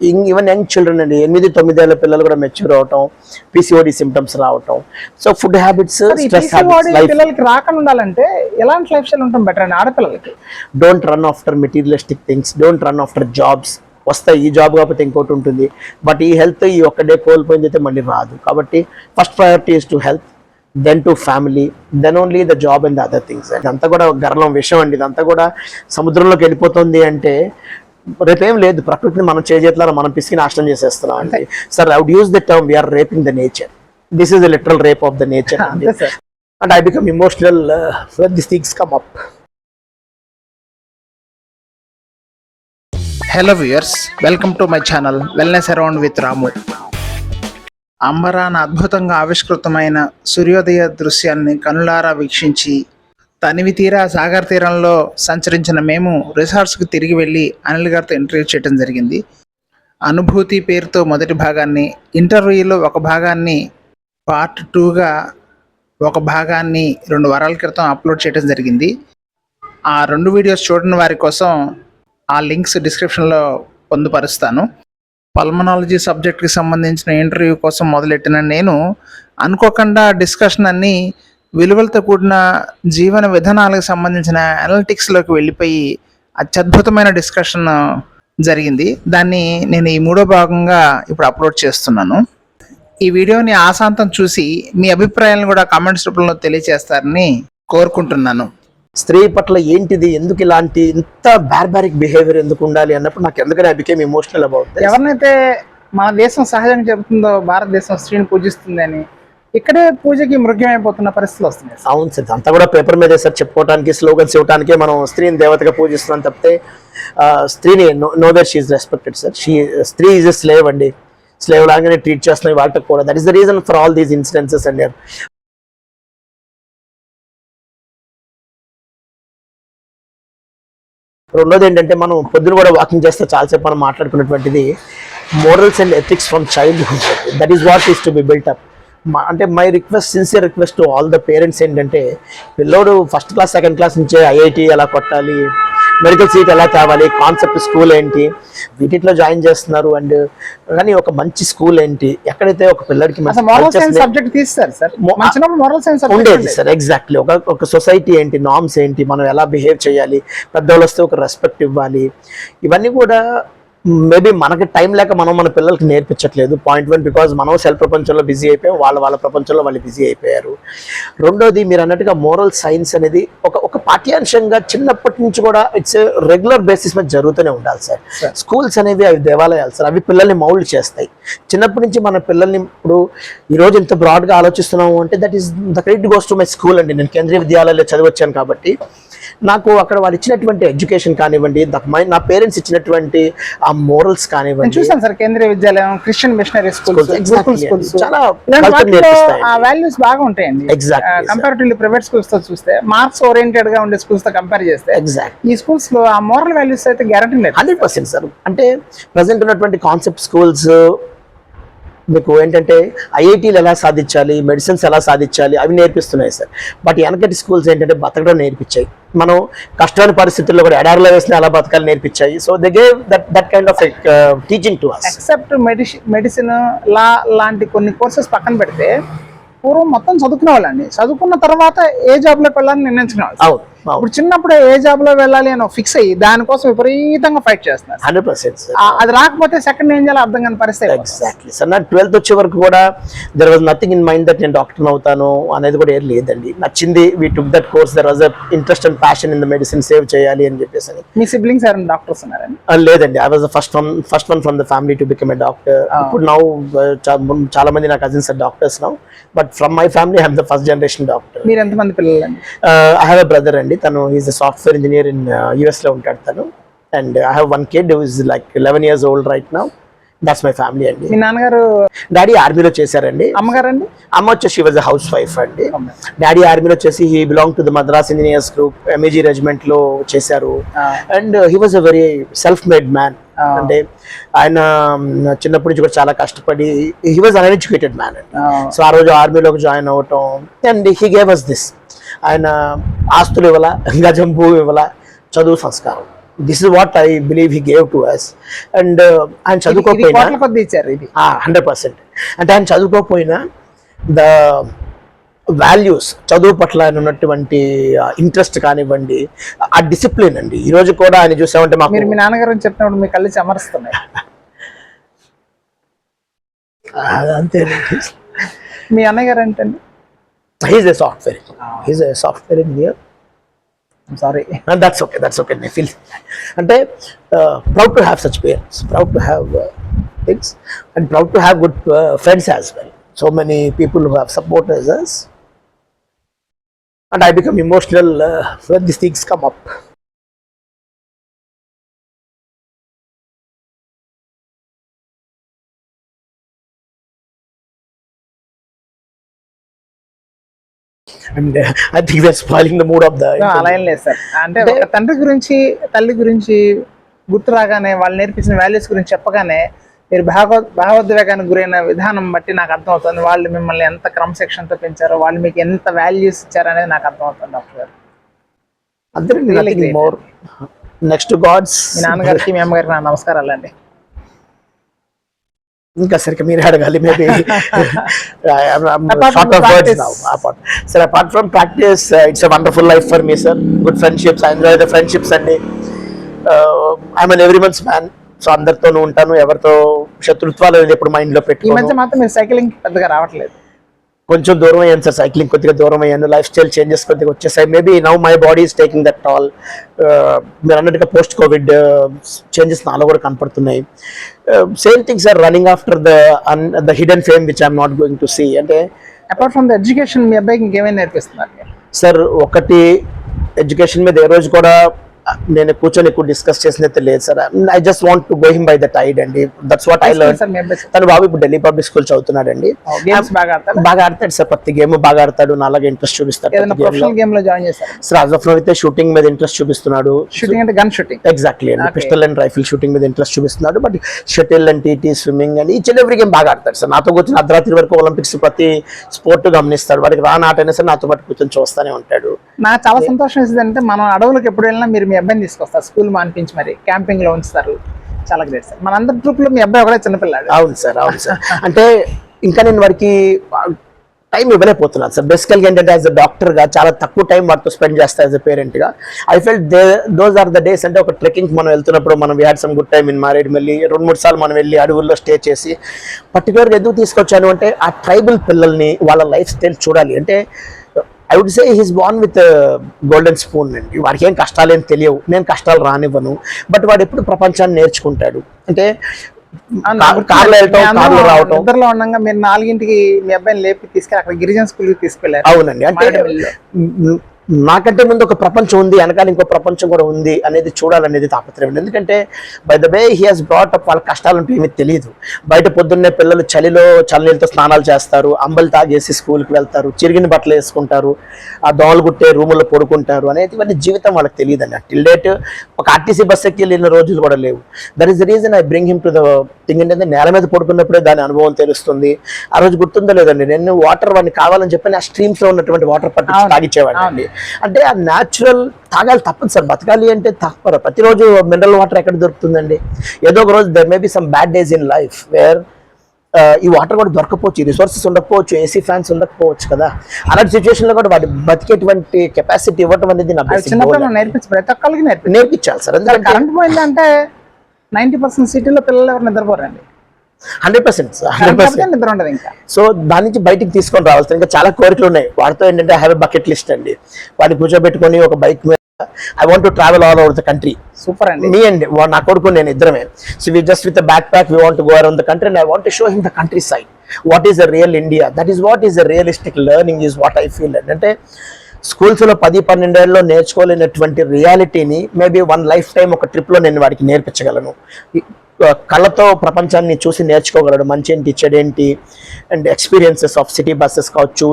Even young children అండి, 8-9 ఏళ్ల పిల్లలు కూడా మెచ్యూర్ అవటం, పిసిఓడి సిమ్టమ్స్ రావటం. So food habits, stress habits, పిల్లలకి రాకుండా ఉండాలంటే ఎలాంటి లైఫ్ స్టైల్ ఉంటాం బెటర్ అండి ఆడపిల్లలకి? Don't run after materialistic things, don't run after jobs. వస్తాయి, ఈ జాబ్ కాకపోతే ఇంకోటి ఉంటుంది, బట్ ఈ హెల్త్ ఈ ఒక్క డే కోల్పోయింది అయితే మళ్ళీ రాదు. కాబట్టి first priority is to health, then to family, then only the job and the other things. ఇదంతా కూడా గర్లం విషయం అండి, ఇదంతా కూడా సముద్రంలోకి వెళ్ళిపోతుంది అంటే రేపేం లేదు, ప్రకృతిని మనం చేతులారా మనం పిసికి నాశనం చేసేస్తున్నాం అంటే. Sir, I would use the term we are raping the nature. This is the literal rape of the nature and I become emotional when these things come up. Hello viewers, welcome to my channel wellness around with Ramu. అంబరాన అద్భుతంగా ఆవిష్కృతమైన సూర్యోదయ దృశ్యాన్ని కనులారా వీక్షించి తనివి తీరా సాగర్ తీరంలో సంచరించిన మేము రిసార్ట్స్కి తిరిగి వెళ్ళి అనిల్ గారితో ఇంటర్వ్యూ చేయడం జరిగింది. అనుభూతి పేరుతో మొదటి భాగాన్ని, ఇంటర్వ్యూలో ఒక భాగాన్ని, పార్ట్ 2గా ఒక భాగాన్ని 2 వారాల క్రితం అప్లోడ్ చేయడం జరిగింది. ఆ 2 వీడియోస్ చూడని వారి కోసం ఆ లింక్స్ డిస్క్రిప్షన్లో పొందుపరుస్తాను. పల్మనాలజీ సబ్జెక్ట్కి సంబంధించిన ఇంటర్వ్యూ కోసం మొదలెట్టిన నేను అనుకోకుండా డిస్కషన్ అన్నీ విలువలతో కూడిన జీవన విధానాలకు సంబంధించిన అనలిటిక్స్లోకి వెళ్ళిపోయి అత్యద్భుతమైన డిస్కషన్ జరిగింది. దాన్ని నేను ఈ 3వ భాగంగా ఇప్పుడు అప్లోడ్ చేస్తున్నాను. ఈ వీడియోని ఆశాంతం చూసి మీ అభిప్రాయాలను కూడా కామెంట్స్ రూపంలో తెలియజేస్తారని కోరుకుంటున్నాను. స్త్రీ పట్ల ఏంటిది, ఎందుకు ఇలాంటి ఇంత బార్బారిక్ బిహేవియర్ ఎందుకు ఉండాలి అన్నప్పుడు నాకు ఎందుకని ఐ బికేమ్ ఎమోషనల్ అబౌట్. ఎవరినైతే మన దేశం సహజంగా చెబుతుందో భారతదేశం స్త్రీని పూజిస్తుంది అని, ఇక్కడే పూజకి మృగ్యమైపోతున్న పరిస్థితులు వస్తున్నాయి. అవును సార్, అంతా కూడా పేపర్ మీద సార్ చెప్పుకోవడానికి, స్లోగన్స్ ఇవ్వడానికే మనం స్త్రీని దేవతగా పూజిస్తున్నాం తప్పితే స్త్రీని know that she is respected sir. స్త్రీ ఈజ్ ఎ స్లేవ్ అండి, స్లేవ్ లాగానే ట్రీట్ చేస్తున్నాయి వాళ్ళకి కూడా. That is the reason for all these incidences అండి. రెండోది ఏంటంటే, మనం పొద్దున కూడా వాకింగ్ చేస్తే చాలాసేపు మనం మాట్లాడుకున్నటువంటిది morals and ethics from childhood. That is what is to be built up. అంటే my request, sincere request to all the parents ఏంటంటే, పిల్లోడు ఫస్ట్ క్లాస్ సెకండ్ క్లాస్ నుంచే ఐఐటి ఎలా కొట్టాలి, మెడికల్ సీట్ ఎలా తేవాలి, కాన్సెప్ట్ స్కూల్ ఏంటి, వీటిలో జాయిన్ చేస్తున్నారు. అండ్ కానీ ఒక మంచి స్కూల్ ఏంటి, ఎక్కడైతే ఒక పిల్లడికి ఉండేది సార్. ఎగ్జాక్ట్లీ, ఒక సొసైటీ ఏంటి, నార్మ్స్ ఏంటి, మనం ఎలా బిహేవ్ చేయాలి, పెద్దవాళ్ళు వస్తే ఒక రెస్పెక్ట్ ఇవ్వాలి, ఇవన్నీ కూడా మేబీ మనకి టైం లేక మనం మన పిల్లలకి నేర్పించట్లేదు. పాయింట్ 1, బికాజ్ మనం సెల్ఫ్ ప్రపంచంలో బిజీ అయిపోయాం, వాళ్ళ ప్రపంచంలో వాళ్ళు బిజీ అయిపోయారు. రెండోది, మీరు అన్నట్టుగా మోరల్ సైన్స్ అనేది ఒక పాఠ్యాంశంగా చిన్నప్పటి నుంచి కూడా ఇట్స్ రెగ్యులర్ బేసిస్ మీద జరుగుతూనే ఉండాలి సార్. స్కూల్స్ అనేవి అవి దేవాలయాలు సార్, అవి పిల్లల్ని మౌల్డ్ చేస్తాయి. చిన్నప్పటి నుంచి మన పిల్లల్ని ఇప్పుడు ఈరోజు ఇంత బ్రాడ్గా ఆలోచిస్తున్నాము అంటే that is the credit goes to my school అండి. నేను కేంద్రీయ విద్యాలయాల్లో చదివచ్చాను కాబట్టి నాకు అక్కడ వాళ్ళు ఇచ్చినటువంటి ఎడ్యుకేషన్ కానివ్వండి, నా పేరెంట్స్ ఇచ్చినటువంటి ఆ మోరల్స్ కానివ్వండి. చూసాను సార్, కేంద్రీయ విద్యాలయం, క్రిస్టియన్ మిషనరీ స్కూల్స్ చాలా వాల్యూస్ బాగా ఉంటాయండి. కంపారిటివ్లీ ప్రైవేట్ స్కూల్స్ తో చూస్తే, మార్క్స్ ఓరియంటెడ్ గా ఉండే స్కూల్స్ తో కంపేర్ చేస్తే ఈ స్కూల్స్ లో ఆ మోరల్ వాల్యూస్ అయితే గ్యారంటీ లేదు. 100% సార్. అంటే ప్రజెంట్ ఉన్నటువంటి కాన్సెప్ట్ స్కూల్స్ మీకు ఏంటంటే ఐఐటీలు ఎలా సాధించాలి, మెడిసిన్స్ ఎలా సాధించాలి అవి నేర్పిస్తున్నాయి సార్. బట్ వెనకటి స్కూల్స్ ఏంటంటే బతకడం నేర్పించాయి, మనం కష్టమైన పరిస్థితుల్లో కూడా ఎడారిలో వేసిన ఎలా బతకాలి నేర్పించాయి. So they gave that kind of teaching to us. Except medicine, law లాంటి కొన్ని కోర్సెస్ పక్కన పెడితే పూర్వం మొత్తం చదువుకునే వాళ్ళండి. చదువుకున్న తర్వాత ఏ జాబ్ లోకి వెళ్ళాలని నిర్ణయించుకునే వాళ్ళు. ఇప్పుడు చిన్నప్పుడు ఏ జాబ్ లో వెళ్ళాలి అని ఫిక్స్ అయ్యి దానికోసం విపరీతంగా ఫైట్ చేస్తున్నారు. 100%. అది రాకపోతే సెకండ్ ఏం చేయాలో అర్థం కాని పరిస్థితి. Exactly sir. నా 12th వచ్చే వరకు కూడా there was nothing in mind that నేను డాక్టర్ అవుతాను అనేది కూడా ఏం లేదండి. నచ్చింది, we took that course. There was a interest and passion in the medicine, save చేయాలి అని చెప్పేసి. మీ సిబ్లింగ్స్ ఎవరైనా డాక్టర్స్ ఉన్నారండి? లేదండి, I was the first one from the family to become a doctor. ఇప్పుడు నౌ చాలా మంది నా cousins are doctors now, but from my family I'm the first generation doctor. మీరు ఎంతమంది పిల్లలు అండి? ఐ హ్యావ్ ఎ బ్రదర్ అండి, తను is a software engineer in US లో ఉంటాడు తను. And I have 1 kid who is like 11 years old right now. That's my family అండి. మీ నాన్నగారు? డాడీ ఆర్మీలో చేశారండి. అమ్మగారండి? అమ్మ వచ్చేసి she was a housewife అండి. డాడీ ఆర్మీలో చేసి he belong to the Madras engineers group, MAG regiment లో చేశారు. And he was a very self made man. అంటే ఆయన చిన్నప్పటి నుంచి కూడా చాలా కష్టపడి, he was an uneducated man. So ఆ రోజు ఆర్మీలోకి జాయిన్ అవ్వటం, and he gave us this. ఆయన ఆస్తులు ఇవ్వాల, గజం భూమి ఇవ్వాల, చదువు సంస్కారం. This is what I believe he gave to us. And ఆయన చదువుకోకపోయినా కోట్ల కొద్ది ఇచ్చారు ఇది. 100%. అంటే ఆయన చదువుకోకపోయినా ద వాల్యూస్, చదువు పట్ల ఆయన ఉన్నటువంటి ఇంట్రెస్ట్ కానివ్వండి, ఆ డిసిప్లిన్ అండి. ఈ రోజు కూడా ఆయన చూసామంటే మాకు మీరు మీ నాన్నగారు అని చెప్పినప్పుడు మీ కళ్ళు చెమరుస్తున్నాయి. అంతే. మీ అన్నయ్య గారు అంటే he's a software engineer. Sorry, that's okay. I feel అంటే proud to have such parents, proud to have things, and proud to have good friends as well. So many people who have supported us, and I become emotional when these things come up. And I think that's spoiling the mood of the అలా ఏం లేదు sir. అంటే ఒక తండ్రి గురించి తల్లి గురించి గుర్తు రాగానే వాళ్ళు నేర్పించిన వాల్యూస్ గురించి చెప్పగానే మీరు భావోద్వేగానికి గురైన విధానం బట్టి నాకు అర్థమవుతుంది వాళ్ళు మిమ్మల్ని ఎంత క్రమశిక్షణతో పెంచారో, వాళ్ళు మీకు ఎంత వాల్యూస్ ఇచ్చారనేది నాకు అర్థమవుతుంది డాక్టర్ గారు. More next God's. మీ నాన్నగారికి మీ అమ్మగారికి నా నమస్కారాలు అండి. ఇంకా సరిగ్గా మీరే అడగాలి. Maybe sir, apart from practice it's a wonderful life for me sir. Good friendships, I enjoy the friendships అండి. I'm in every months man. So అందరితోనూ ఉంటాను, ఎవరితో శత్రుత్వాలు ఎప్పుడు మైండ్ లో పెట్టి. ఈ మధ్య మాత్రం మీరు సైక్లింగ్ పెద్దగా రావట్లేదు. కొంచెం దూరం అయ్యాను సార్, సైక్లింగ్ కొద్దిగా దూరం అయ్యాను, లైఫ్ స్టైల్ చేంజెస్ కొద్దిగా వచ్చేసాయి. Maybe now my body is taking that all. మీరు అన్నట్టుగా పోస్ట్ కోవిడ్ చేంజెస్ నాలో కూడా కనపడుతున్నాయి. Same things are running after the hidden fame which I'm not going to see. అంటే అపార్ట్ ఫ్రమ్ ద ఎడ్యుకేషన్ మీ అబ్బాయికి ఇంకేమైనా నేర్పిస్తున్నారు సార్? ఒకటి, ఎడ్యుకేషన్ మీద ఏ రోజు కూడా నేను కూర్చొని ఎక్కువ డిస్కస్ చేసినైతే లేదు sir. I just want to go him by the tide అండి. That's what I learn. తన బాబు ఇప్పుడు ఢిల్లీ పబ్లిక్ స్కూల్ చదువుతున్నాడండి. బాగా ఆడతాడు సార్, ప్రతి గేమ్ బాగా ఆడతాడు, నా అలాగే ఇంట్రెస్ట్ చూపిస్తాడు. సార్ యాజ్ ఆఫ్ నౌ అయితే షూటింగ్ మీద ఇంట్రెస్ట్ చూపిస్తున్నాడు. షూటింగ్ అంటే గన్ షూటింగ్. ఎగ్జాక్ట్లీ అండి, పిస్టల్ అండ్ రైఫిల్ షూటింగ్ మీద ఇంట్రెస్ట్ చూపిస్తున్నాడు. But shuttle and TT, swimming and each and every game బాగా ఆడతాడు సార్. నాతో కూర్చొని అర్ధరాత్రి వరకు ఒలింపిక్స్ ప్రతి స్పోర్ట్ గమనిస్తాడు. వాడికి రాని ఆట అయినా సరే నాతో పాటు కూర్చొని చూస్తూనే ఉంటాడు. నాకు చాలా సంతోషం వేసిందంటే, మనం అడవులకు ఎప్పుడు వెళ్ళినా మీరు మీ అబ్బాయిని తీసుకొస్తారు, స్కూల్ మానిపించి మరి క్యాంపింగ్ లో ఉంచుతారు. చాలా గ్రేట్ సార్. మన అందరి ట్రూప్ లో మీ అబ్బాయి ఒకటే చిన్నపిల్లాడు. అవును సార్. అంటే ఇంకా నేను వాడికి టైం ఇవ్వలేకపోతున్నాను సార్. బేసికల్గా ఏంటంటే యాజ్ అ డాక్టర్ గా చాలా తక్కువ టైం వాటితో స్పెండ్ చేస్తా యాజ్ అ పేరెంట్ గా. I felt those are the days. అంటే ఒక ట్రెక్కింగ్ మనం వెళ్తున్నప్పుడు మనం we had some good time in Maredumilli. 2-3 సార్లు మనం వెళ్ళి అడవుల్లో స్టే చేసి, పర్టికులర్గా ఎందుకు తీసుకొచ్చాను అంటే ఆ ట్రైబల్ పిల్లల్ని వాళ్ళ లైఫ్ స్టైల్ చూడాలి. అంటే I would say he's born with golden spoon అండి. వాడికి ఏం కష్టాలు ఏం తెలియవు, నేను కష్టాలు రానివ్వను. బట్ వాడు ఎప్పుడు ప్రపంచాన్ని నేర్చుకుంటాడు. అంటే కార్లో వెళ్ళటం, కార్లో రావటం. నిద్రలో ఉండగా మీరు 4ంటికి మీ అబ్బాయిని లేపి తీసుకెళ్ళి అక్కడ గిరిజన స్కూల్కి తీసుకెళ్ళారు. అవునండి. అంటే నాకంటే ముందు ఒక ప్రపంచం ఉంది, వెనకాల ఇంకో ప్రపంచం కూడా ఉంది అనేది చూడాలనేది తాపత్రయం. ఎందుకంటే by the way he has brought up, వాళ్ళ కష్టాలంటూ ఏమీ తెలియదు. బయట పొద్దున్నే పిల్లలు చలిలో చల్లనీళ్ళతో స్నానాలు చేస్తారు, అంబలు తాగేసి స్కూల్కి వెళ్తారు, చిరిగిన బట్టలు వేసుకుంటారు, ఆ దోమలు గుట్టే రూముల్లో పడుకుంటారు అనేది ఇవన్నీ జీవితం వాళ్ళకి తెలియదండి. టిల్ డేట్ ఒక ఆర్టీసీ బస్ ఎక్కి వెళ్ళిన రోజులు కూడా లేవు. That is the reason I bring him to the thing. ఏంటంటే నేల మీద పడుకున్నప్పుడే దాని అనుభవం తెలుస్తుంది. ఆ రోజు గుర్తుందో లేదండి, నేను వాటర్ వాడిని కావాలని చెప్పి ఆ స్ట్రీమ్స్ లో ఉన్నటువంటి వాటర్ పట్టి తాగిచ్చేవాడిని. అంటే ఆ న్యాచురల్ తాగాలి, తప్పదు సార్. బతకాలి అంటే తప్పరు. ప్రతిరోజు మినరల్ వాటర్ ఎక్కడ దొరుకుతుందండి? ఏదో ఒక రోజు there may be some bad days in life where ఈ వాటర్ కూడా దొరకపోవచ్చు, రిసోర్సెస్ ఉండకపోవచ్చు, ఏసీ ఫ్యాన్స్ ఉండకపోవచ్చు కదా. అలాంటి సిచ్యువేషన్ లో కూడా వాటి బతికేటువంటి కెపాసిటీ ఇవ్వటం అనేది నా నేర్పించాలి సార్. ఎందుకంటే కరెంట్ పోయిందంటే 90% సిటీలో పిల్లలు ఎవరు నిద్రపోరండి. 100% నిద్ర ఉండదు ఇంకా. సో దాని నుంచి బయటికి తీసుకొని రావాల్సి ఇంకా చాలా కోరికలు ఉన్నాయి. వాటితో ఏంటంటే I have a bucket list అండి. వాడిని కూర్చోబెట్టుకొని ఒక బైక్ మీద I want to travel all over the country. Super అండి. మీ అండి నా కొడుకు నేను ఇద్దరమే. So we just with backpack we want to go around the country and I want to show him the countryside. What is the real India, that is what is the realistic learning is what I feel. అంటే స్కూల్స్లో 10-12 ఏళ్ళలో నేర్చుకోలేనటువంటి రియాలిటీని maybe 1 life time ఒక ట్రిప్లో నేను వాడికి నేర్పించగలను. కళ్ళతో ప్రపంచాన్ని చూసి నేర్చుకోగలడు, మంచి ఏంటి చెడేంటి, and experiences of city buses కావచ్చు,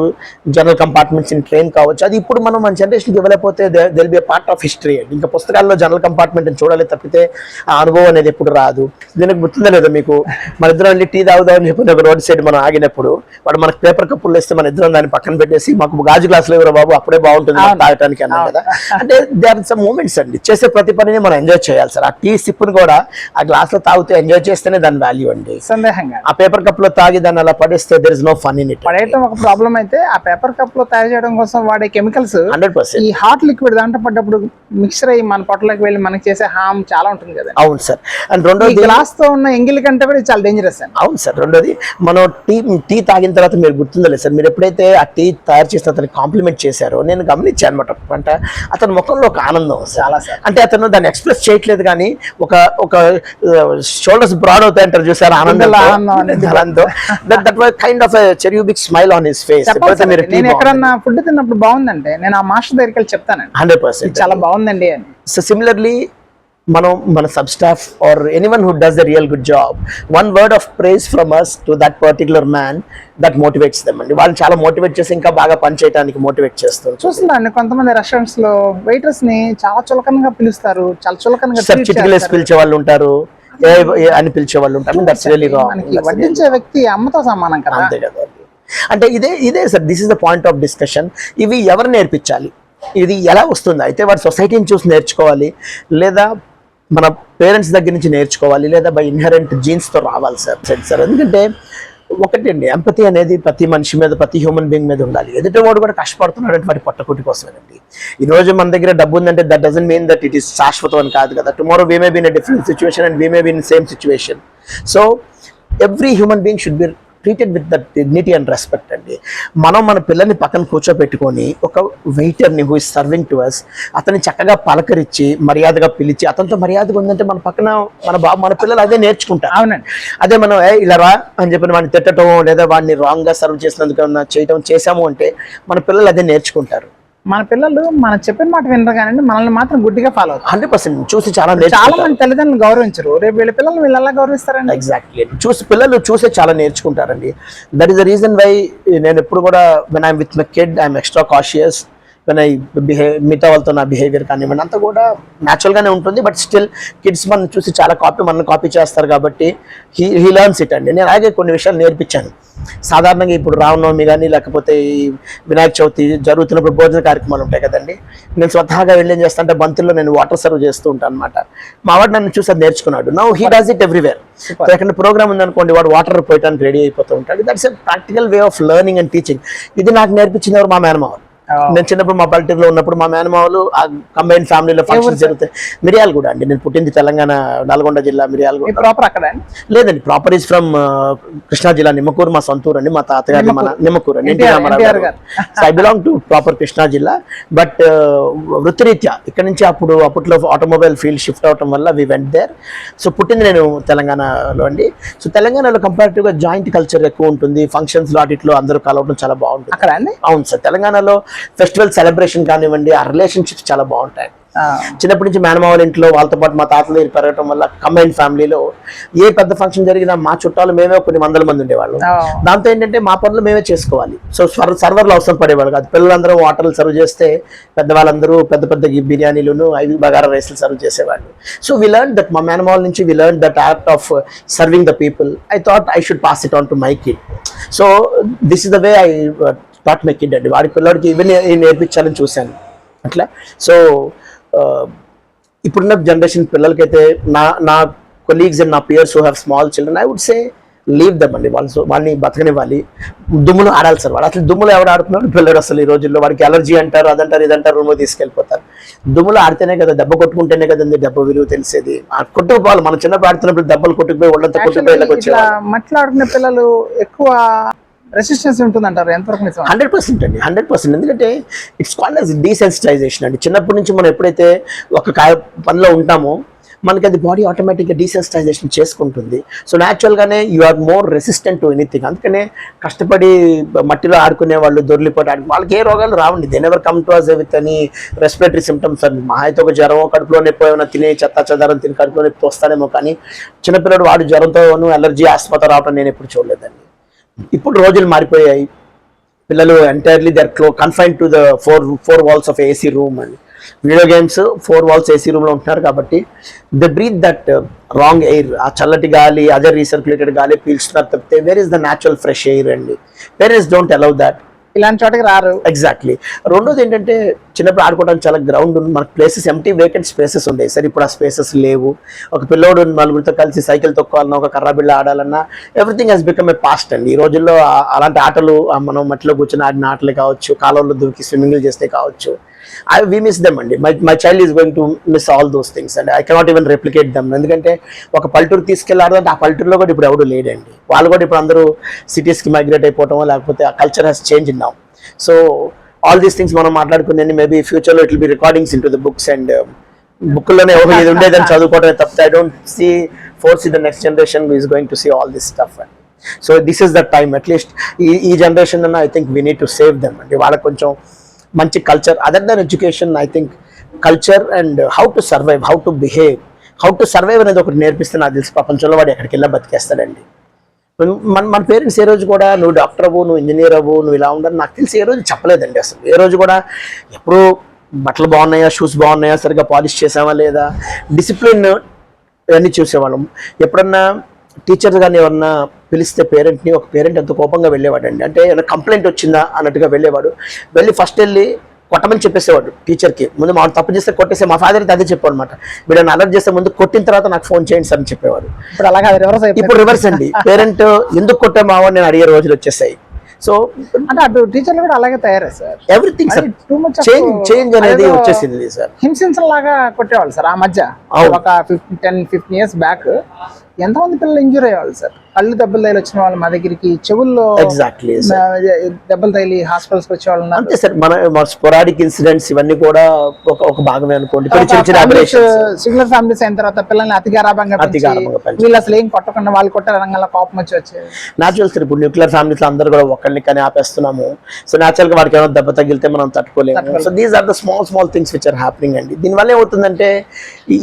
జనరల్ కంపార్ట్మెంట్స్ ఇన్ ట్రైన్ కావచ్చు. అది ఇప్పుడు మనం మన జనరేషన్కి ఇవ్వలేకపోతే they'll be part of history అండి. ఇంకా పుస్తకాల్లో జనరల్ కంపార్ట్మెంట్ చూడాలి తప్పితే ఆ అనుభవం అనేది ఎప్పుడు రాదు. దీనికి గుర్తుందా లేదా మీకు, మన ఇద్దరం వెళ్ళి టీ తాగుదామని చెప్పి ఒక రోడ్ సైడ్ మనం ఆగినప్పుడు వాడు మనకు పేపర్ కప్పులు ఇస్తే మన ఇద్దరం దాన్ని పక్కన పెట్టేసి మాకు గాజు గ్లాసులు ఎవరో బాబు అప్పుడే బాగుంటుంది తాగటానికి అన్నాం కదా. అంటే దే ఆర్ సమ్ మూమెంట్స్ అండి. చేసే ప్రతి పనిని మనం ఎంజాయ్ చేయాలి సార్. ఆ టీ సిప్పును కూడా ఆ గ్లాస్ లో తాగుతూ ఎంజాయ్ చేస్తేనే దాని వాల్యూ అండి. సందేహంగా ఆ పేపర్ కప్ లో తాగి దాన్ని అలా పడేస్తే there is no fun in it. పడేయటం ఒక ప్రాబ్లం అయితే ఆ పేపర్ కప్ లో తయారు చేయడం కోసం వాడే కెమికల్స్ 100%. ఈ హాట్ లిక్విడ్ దాంట్లో పడ్డప్పుడు మిక్సర్ అయ్యి మన పొట్టలోకి వెళ్ళి మనకి చేసే హామ్ చాలా ఉంటుంది కదా. అవును సార్. అండ్ రెండోది గ్లాస్ తో ఉన్న ఎంగిల్ కంటే కూడా ఇది చాలా డేంజరస్ అండి. అవును సార్. రెండోది మనం టీ తాగిన తర్వాత మీరు గుర్తుందలేదు సార్, మీరు ఎప్పుడైతే ఆ టీ తయారు చేసిన అతను కాంప్లిమెంట్ చేశారో నేను గమనించాను అనమాట. అంటే అతని ముఖంలో ఒక ఆనందం చాలా సార్. అంటే అతను దాన్ని ఎక్స్ప్రెస్ చేయట్లేదు కానీ ఒక షోల్డర్స్ బ్రాడ్ అవుతాయి అంటారు చూసారు ఆనందంతో. That was kind of cherubic smile on his face. నేను ఎక్కడన్నా ఫుడ్ తిన్నప్పుడు బాగుందంటే నేను ఆ మాస్టర్ దగ్గరికి వెళ్ళి చెప్తానండి 100%. చాలా బాగుందండి అని. సో సిమిలర్లీ మన sub staff or anyone who does the real good job, one word of praise from us to that particular man that motivates them అండి. వాళ్ళని చాలా మోటివేట్ చేసి ఇంకా బాగా పని చేయడానికి మోటివేట్ చేస్తారు. చూస్తున్నాను కొంతమంది రెస్టారెంట్స్ లో వెయిటర్స్ ని చాలా చులకనగా పిలుస్తారు, చాలా చులకనగా చిటికలేసి పిలిచే వాళ్ళు ఉంటారు, అని పిలిచే వాళ్ళు ఉంటారు. That's really wrong. వడ్డించే వ్యక్తి అమ్మతో సమానం కదా. అంతే కదా. అంటే ఇదే sir, this is the point of discussion. ఇవి ఎవరు నేర్పించాలి, ఇది ఎలా వస్తుంది? అయితే వాడు సొసైటీని చూసి నేర్చుకోవాలి, లేదా మన పేరెంట్స్ దగ్గర నుంచి నేర్చుకోవాలి, లేదా బై ఇన్హెరెంట్ జీన్స్తో రావాలి సార్. ఎందుకంటే ఒకటి అండి, ఎంపతి అనేది ప్రతి మనిషి మీద, ప్రతి హ్యూమన్ బీయింగ్ మీద ఉండాలి. ఎదుటి వాడు కూడా కష్టపడుతున్నాడు వాటి పొట్టకుటి కోసమేనండి. ఈ రోజు మన దగ్గర డబ్బు ఉందంటే that doesn't mean that it is శాశ్వతం అని కాదు కదా. Tomorrow we may be in a different situation and we may be in same situation. So every human being should be treated with that dignity and respect అండి. మనం మన పిల్లల్ని పక్కన కూర్చోబెట్టుకొని ఒక వెయిటర్ని who is serving to us అతన్ని చక్కగా పలకరించి మర్యాదగా పిలిచి అతనితో మర్యాదగా ఉందంటే మన పక్కన మన పిల్లలు అదే నేర్చుకుంటారు. అవునండి. అదే మనం ఇలా రా అని చెప్పి వాడిని తిట్టడం లేదా వాడిని రాంగ్గా సర్వ్ చేసినందుకు చేసాము అంటే మన పిల్లలు అదే నేర్చుకుంటారు. మన పిల్లలు మనం చెప్పిన మాట వినరు కానీ మనల్ని మాత్రం గుడ్డిగా ఫాలో అవుతారు. 100% చూసి చాలా మంది తల్లిదండ్రులు గౌరవించరు. రేపు వీళ్ళ పిల్లలు వీళ్ళు ఎలా గౌరవిస్తారండి? ఎగ్జాక్ట్లీ. పిల్లలు చూసే చాలా నేర్చుకుంటారండి. That is the reason why నేను ఎప్పుడు కూడా when I'm with my kid I'm extra cautious. When I మిగతా వాళ్ళతో నా బిహేవియర్ కానివ్వండి అంతా కూడా న్యాచురల్గానే ఉంటుంది. బట్ స్టిల్ కిడ్స్ మనం చూసి చాలా మనల్ని కాపీ చేస్తారు కాబట్టి హీ లర్న్స్ ఇట్ అండి. నేను అలాగే కొన్ని విషయాలు నేర్పించాను. సాధారణంగా ఇప్పుడు రామనవమి కానీ లేకపోతే ఈ వినాయక చవితి జరుగుతున్నప్పుడు భోజన కార్యక్రమాలు ఉంటాయి కదండి. నేను స్వతహాగా వెళ్ళి ఏం చేస్తాను అంటే బంతుల్లో నేను వాటర్ సర్వ్ చేస్తూ ఉంటాను అనమాట. మా వాడు నన్ను చూసి అది నేర్చుకున్నాడు. Now he does it everywhere. ఎక్కడ ప్రోగ్రామ్ ఉందనుకోండి వాడు వాటర్ పోయడానికి రెడీ అయిపోతూ ఉంటాడు. That's a practical way of learning and teaching. ఇది నాకు నేర్పించింది ఎవరు? మా మేనమావ. నేను చిన్నప్పుడు మా పల్లెటూరులో ఉన్నప్పుడు మా మేనమావలు ఆ కంబైన్ ఫ్యామిలీలో ఫంక్షన్స్ జరుగుతాయి. మిరియాలు కూడా అండి. నేను పుట్టింది తెలంగాణ నల్గొండ జిల్లా మిరియాలు. ప్రాపర్ అక్కడ లేదండి, ప్రాపర్ ఈజ్ ఫ్రమ్ కృష్ణా జిల్లా నిమ్మకూరు. మా సొంతూరు అండి. మా తాతగారి మన Nimmakuru. I belong to proper Krishna జిల్లా. బట్ వృత్తిరీత్యా ఇక్కడ నుంచి అప్పట్లో ఆటోమొబైల్ ఫీల్డ్ షిఫ్ట్ అవటం వల్ల వి వెంట్ దేర్. సో పుట్టింది నేను తెలంగాణలో అండి. సో తెలంగాణలో కంపారిటివ్గా జాయింట్ కల్చర్ ఎక్కువ ఉంటుంది. ఫంక్షన్స్ వాటిలో అందరూ కలవడం చాలా బాగుంటుంది అక్కడ అండి. అవును సార్. తెలంగాణలో ఫెస్టివల్ సెలబ్రేషన్ కానివ్వండి, ఆ రిలేషన్షిప్స్ చాలా బాగుంటాయి. చిన్నప్పటి నుంచి మేనమావల ఇంట్లో వాళ్ళతో పాటు మా తాతలు పెరగటం వల్ల కంబైన్ ఫ్యామిలీలో ఏ పెద్ద ఫంక్షన్ జరిగినా మా చుట్టాలు మేమే కొన్ని వందల మంది ఉండేవాళ్ళు. దాంతో ఏంటంటే మా పనులు మేమే చేసుకోవాలి. సో సర్వర్లు అవసరం పడేవాళ్ళు కాదు. పిల్లలందరూ వాటర్లు సర్వ్ చేస్తే పెద్దవాళ్ళందరూ పెద్ద పెద్ద బిర్యానీలను 5 బగారా రైస్లు సర్వ్ చేసేవాళ్ళు. So we learn that. మా మేనమావల నుంచి we learn that art of serving the people. I thought I should pass it on to my kid. So this is the way I taught my kid అండి. వాడి పిల్లడికి ఇవన్నీ నేర్పించాలని చూశాను అట్లా. So ఇప్పుడున్న generation పిల్లలకైతే నా కొలీగ్స్ అండ్ నా peers who have small children I would say leave them అండి. వాళ్ళని బతకనివ్వాలి. దుమ్ములు ఆడాలి సార్. వాడు అసలు దుమ్ములు ఎవడు ఆడుతున్నాడు పిల్లడు అసలు ఈ రోజుల్లో. వాడికి ఎలర్జీ అంటారు, అదంటారు, ఇదంటారు, రూమ్లో తీసుకెళ్ళిపోతారు. దుమ్ములు ఆడితేనే కదా, దెబ్బ కొట్టుకుంటేనే కదండి దెబ్బ విలువ తెలిసేది. కొట్టుకుపోవాలి. మనం చిన్నప్పుడు ఆడుతున్నప్పుడు దెబ్బలు కొట్టుకుపోయి ఒళ్ళంతా కొట్టుకుపోయి వచ్చేవాళ్ళు. మాట్లాడుకునే పిల్లలు ఎక్కువ రెసిస్టెన్స్ ఉంటుందంటారు, ఎంతవరకు నిజం? 100% అండి, 100%. ఎందుకంటే ఇట్స్ కాల్డ్ యాజ్ డీసెన్సిటైజేషన్ అండి. చిన్నప్పటి నుంచి మనం ఎప్పుడైతే ఒక పనిలో ఉంటామో మనకి అది బాడీ ఆటోమేటిక్గా డీసెన్సిటైజేషన్ చేసుకుంటుంది. సో న్యాచురల్గానే you are more resistant to anything. అందుకనే కష్టపడి మట్టిలో ఆడుకునే వాళ్ళు, దొర్లిపోయి వాళ్ళకి ఏ రోగాలు రావండి. They never come to us with any respiratory symptoms. అని మహా అయితే ఒక జ్వరం, కడుపులో నొప్పి, ఏమైనా తినే చెత్త చెదారం తిని కడుపులో నొప్పి వస్తాడేమో, కానీ చిన్నపిల్లడు వాడు జ్వరంతోనూ అలర్జీ, ఆస్మాతో రావడం నేను ఎప్పుడు చూడలేదండి. ఇప్పుడు రోజులు మారిపోయాయి. పిల్లలు entirely they are confined to the four walls of AC room and video games 4 walls AC రూమ్లో ఉంటున్నారు కాబట్టి they breathe that wrong air. ఆ చల్లటి గాలి, అదే రీసర్క్యులేటెడ్ గాలి పీల్చుతున్నారు తప్పితే where is the natural fresh air అండి. Parents don't allow that. ఇలాంటి చోటకి రారు. ఎగ్జాక్ట్లీ. రెండోది ఏంటంటే చిన్నప్పుడు ఆడుకోవడానికి చాలా గ్రౌండ్ ఉంది, మనకు ప్లేసెస్ ఎంటీ వేకెంట్ స్పేసెస్ ఉండేవి. సరే ఇప్పుడు ఆ స్పేసెస్ లేవు. ఒక పిల్లోడు నలుగురితో కలిసి సైకిల్ తొక్కాలన్నా, ఒక కర్ర బిళ్ళ ఆడాలన్నా everything has become a past అండి. ఈ రోజుల్లో అలాంటి ఆటలు, మనం మట్టిలో కూర్చొని ఆడిన ఆటలే కావచ్చు, కాలంలో దూకి స్విమ్మింగ్లు చేస్తే కావచ్చు, we miss them అండి. My child is going to miss all those things and I cannot even replicate them. ఎందుకంటే ఒక పల్లెటూరు తీసుకెళ్లారంటే ఆ పల్లెటూరులో కూడా ఇప్పుడు ఎవడు లేడండి. వాళ్ళు కూడా ఇప్పుడు అందరూ సిటీస్కి మైగ్రేట్ అయిపోవటం, లేకపోతే ఆ culture has change now. So all these things మనం మాట్లాడుకునే మేబీ ఫ్యూచర్లో it will be recordings into the books and బుక్లోనే ఇది ఉండేదని చదువుకోవడమే తప్పితే I don't see force the next generation is going to see all this stuff and so this is the time. At least ఈ generation అన్న I think we need to save them అండి. వాళ్ళకి కొంచెం మంచి culture, other than education, I think culture and how to survive, how to behave, how to survive అనేది ఒకటి నేర్పిస్తే నాకు తెలిసి ప్రపంచంలో వాడు ఎక్కడికి వెళ్ళా బతికేస్తాడండి. మన పేరెంట్స్ ఏ రోజు కూడా నువ్వు డాక్టర్ అవ్వు, నువ్వు ఇంజనీర్ అవ్వు, నువ్వు ఇలా ఉండని నాకు తెలిసి ఏ రోజు చెప్పలేదండి. అసలు ఏ రోజు కూడా ఎప్పుడు బట్టలు బాగున్నాయా, షూస్ బాగున్నాయా, సరిగ్గా పాలిష్ చేసావా లేదా, డిసిప్లిన్ ఇవన్నీ చూసేవాళ్ళం. ఎప్పుడన్నా టీచర్స్ కానీ ఎవరన్నా పిలిస్తే పేరెంట్ని, ఒక పేరెంట్ ఎంత కోపంగా వెళ్ళేవాడండి. అంటే ఏమైనా కంప్లైంట్ వచ్చిందా అన్నట్టుగా వెళ్ళేవాడు. ఫస్ట్ వెళ్ళి కొట్టమని చెప్పేసేవాడు టీచర్కి. ముందు మా తప్పు చేస్తే కొట్టేసే, మా ఫాదర్ అయితే అదే చెప్పాడు అనమాట. వీళ్ళని అలర్ట్ చేస్తే ముందు కొట్టిన తర్వాత నాకు ఫోన్ చేయండి సార్ అని చెప్పేవాడు. ఇప్పుడు అలాగే ఇప్పుడు రివర్స్ అండి. పేరెంట్ ఎందుకు కొట్టామావో నేను అడిగే రోజులు వచ్చేసాయి. సో అంటే అటు టీచర్లు కూడా అలాగే తయారయ్యారు సార్. ఎవ్రీథింగ్ చేంజ్ అనేది వచ్చేసింది సార్. హింసించలాగా కొట్టేవాళ్ళు సార్ ఆ మధ్య. ఒక 10-15 years బ్యాక్ ఎంతమంది పిల్లలు ఇంజూర్ అయ్యేవాళ్ళు సార్. కళ్ళు దెబ్బలు తగిలి వచ్చిన వాళ్ళు మా దగ్గరికి, చెవుల్లో ఎగ్జాక్ట్లీ దెబ్బలు తగిలి హాస్పిటల్స్కి వచ్చేవాళ్ళు. అంతే సార్. మన స్పోరాడిక్ ఇన్సిడెంట్స్ ఇవన్నీ కూడా ఒక భాగమే అనుకోండి. సింగులర్ ఫ్యామిలీస్ అయిన తర్వాత పిల్లల్ని అతిగారాభంగా వీళ్ళు అసలు ఏం కొట్టకుండా వాళ్ళు కొట్టే రంగంలో కోపం వచ్చేది. Natural sir. ఇప్పుడు న్యూక్లియర్ ఫ్యామిలీస్ లో అందరూ కూడా ఒకరిని కానీ ఆపేస్తున్నాము. సో న్యాచురల్ గా వాడికి ఏమైనా దెబ్బ తగిలితే మనం తట్టుకోలేము. So these are the small things which are happening అండి. దీనివల్ల ఏమవుతుందంటే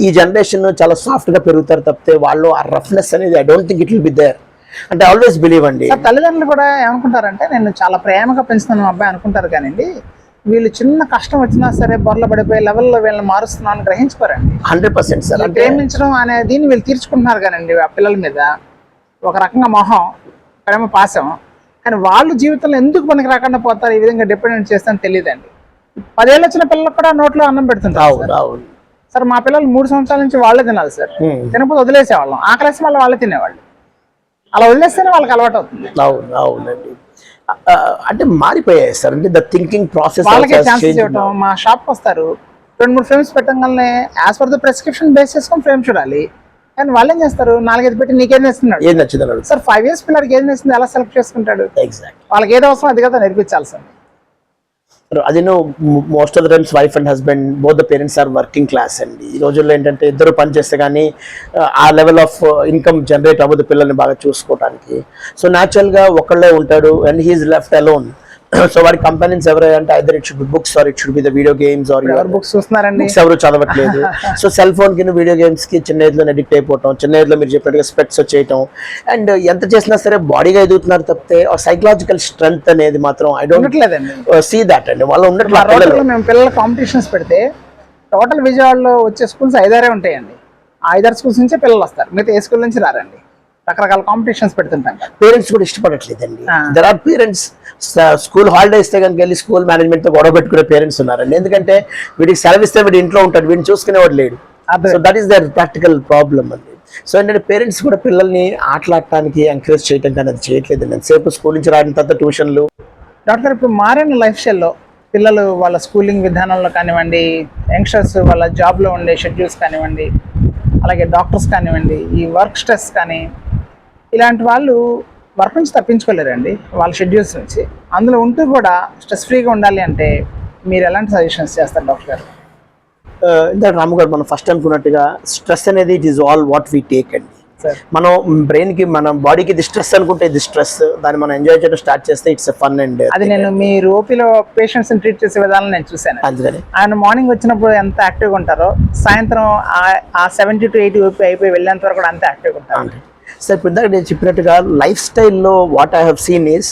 ఈ జనరేషన్ చాలా సాఫ్ట్ గా పెరుగుతారు తప్పితే వాళ్ళు ఆ రఫ్నెస్ అనేది I don't think it will be there. అంటే ఆల్వేస్ బిలీవ్ అండి. తల్లిదండ్రులు కూడా ఏమనుకుంటారంటే నేను చాలా ప్రేమగా పెంచుతాను మా అబ్బాయి అనుకుంటారు, కానీ వీళ్ళు చిన్న కష్టం వచ్చినా సరే బొర్ల పడిపోయే లెవెల్లో వీళ్ళని మారుస్తున్నాను గ్రహించుకోరండి. 100% సార్. ప్రేమించడం అనేది వీళ్ళు తీర్చుకుంటున్నారు కానండి ఆ పిల్లల మీద. ఒక రకంగా మొహం, ప్రేమ పాసం, కానీ వాళ్ళు జీవితంలో ఎందుకు పనికి రాకుండా పోతారు, ఈ విధంగా డిపెండెంట్ చేస్తారని తెలియదండి. 10 ఏళ్ళు వచ్చిన పిల్లలకు కూడా నోట్లో అన్నం పెడుతుంటారు సార్. మా పిల్లలు 3 సంవత్సరాల నుంచి వాళ్ళే తినాలి సార్. తినకపోతే వదిలేసేవాళ్ళం, ఆకలేసి మళ్ళీ వాళ్ళే తినేవాళ్ళు. అలా వదిలేస్తేనే వాళ్ళకి అలవాటు అవుతుంది. అవునండి. అంటే మారిపోయాయి సార్. అంటే ద థింకింగ్ ప్రాసెస్. వాళ్ళకే ఛాన్సెస్ ఇవ్వటం. మా షాప్కి వస్తారు, 2-3 ఫ్రేమ్స్ పెట్టగానే as per the prescription base చేసుకొని ఫ్రేమ్ చూడాలి. కానీ వాళ్ళు ఏం చేస్తారు, 4-5 పెట్టి నీకేం నచ్చుతున్నాడు, ఏం నచ్చింది సార్. 5 years పిల్లడికి ఏం నచ్చింది ఎలా సెలెక్ట్ చేసుకుంటాడు? ఎగ్జాక్ట్. వాళ్ళకి ఏదో అవసరం అది కదా నేర్పించాల్సింది. అది most of the times wife and husband both the parents are working class అండి. ఈ రోజుల్లో ఏంటంటే ఇద్దరు పని చేస్తే కానీ ఆ లెవెల్ ఆఫ్ ఇన్కమ్ జనరేట్ అవ్వదు పిల్లల్ని బాగా చూసుకోవడానికి. సో న్యాచురల్గా ఒకళ్ళే ఉంటాడు and he's left alone. So వాడి కంపెనీస్ ఎవరంటే either it should be books or it should be the video games or books చూస్తున్నారండి. బుక్స్ ఎవరు చదవట్లేదు. సో సెల్ ఫోన్ కి వీడియో గేమ్స్ కి చిన్న ఏజ్ లో అడిక్ట్ అయిపోవటం, చిన్న ఏజ్ లో మీరు చెప్పినట్టుగా స్పెక్ట్స్ వచ్చేయటం, అండ్ ఎంత చేసినా సరే బాడీగా ఎదుగుతున్నారు తప్పితే సైకలాజికల్ స్ట్రెంగ్త్ అనేది మాత్రం ఐ డోంట్ సీ దాట్ అండి. వాళ్ళు ఉన్నట్లు మేము పిల్లల కాంపిటీషన్స్ పెడితే టోటల్ విజయవాడలో వచ్చే స్కూల్స్ 5-6 ఉంటాయండి. 5-6 స్కూల్స్ నుంచే పిల్లలు వస్తారు, మిగతా ఏ స్కూల్ నుంచి రారండి. రకరకాల కాంపిటీషన్స్ పెడుతుంటాం. పేరెంట్స్ కూడా ఇష్టపడట్లేదండి. There are parents school holiday ఇస్తే కనుక వెళ్ళి స్కూల్ మేనేజ్మెంట్ తో గొడవ పెట్టుకునే పేరెంట్స్ ఉన్నారండి. ఎందుకంటే వీడికి సెలవు ఇస్తే వీడి ఇంట్లో ఉంటాడు, వీడిని చూసుకునేవాడు లేడు. So that is their practical problem అండి. సో ఏంటంటే పేరెంట్స్ కూడా పిల్లల్ని ఆటలాడటానికి ఎంకరేజ్ చేయడం కానీ అది చేయట్లేదు. ఎంతసేపు స్కూల్ నుంచి రావడం తర్వాత ట్యూషన్లు. డాక్టర్, ఇప్పుడు మారిన లైఫ్ స్టైల్లో పిల్లలు వాళ్ళ స్కూలింగ్ విధానంలో కానివ్వండి, యంగ్స్టర్స్ వాళ్ళ జాబ్లో ఉండే షెడ్యూల్స్ కానివ్వండి, అలాగే డాక్టర్స్ కానివ్వండి, ఈ వర్క్ స్ట్రెస్ కానీ, ఇలాంటి వాళ్ళు వర్క్ నుంచి తప్పించుకోలేరండి వాళ్ళ షెడ్యూల్స్ నుంచి. అందులో ఉంటూ కూడా స్ట్రెస్ ఫ్రీగా ఉండాలి అంటే మీరు ఎలాంటి సజెషన్స్ చేస్తారు డాక్టర్ గారు? ఇందాక రాము గారు మనం ఫస్ట్ అనుకున్నట్టుగా స్ట్రెస్ అనేది it is all what we take అండి. మనం బ్రెయిన్కి మన బాడీకి ఇది స్ట్రెస్ అనుకుంటే ఇది స్ట్రెస్, దాన్ని మనం ఎంజాయ్ చేయడం స్టార్ట్ చేస్తే ఇట్స్ ఫన్ అండ్ అది నేను మీ ఓపీలో పేషెంట్స్ ట్రీట్ చేసే విధానం నేను చూశాను. అందుకని ఆయన మార్నింగ్ వచ్చినప్పుడు ఎంత యాక్టివ్గా ఉంటారో సాయంత్రం ఆ 70 to 80 ఓపీ అయిపోయి వెళ్ళేంత వరకు కూడా అంత యాక్టివ్గా ఉంటారు. సార్ ఇప్పుడు ఇందాక నేను చెప్పినట్టుగా లైఫ్ స్టైల్లో what I have seen is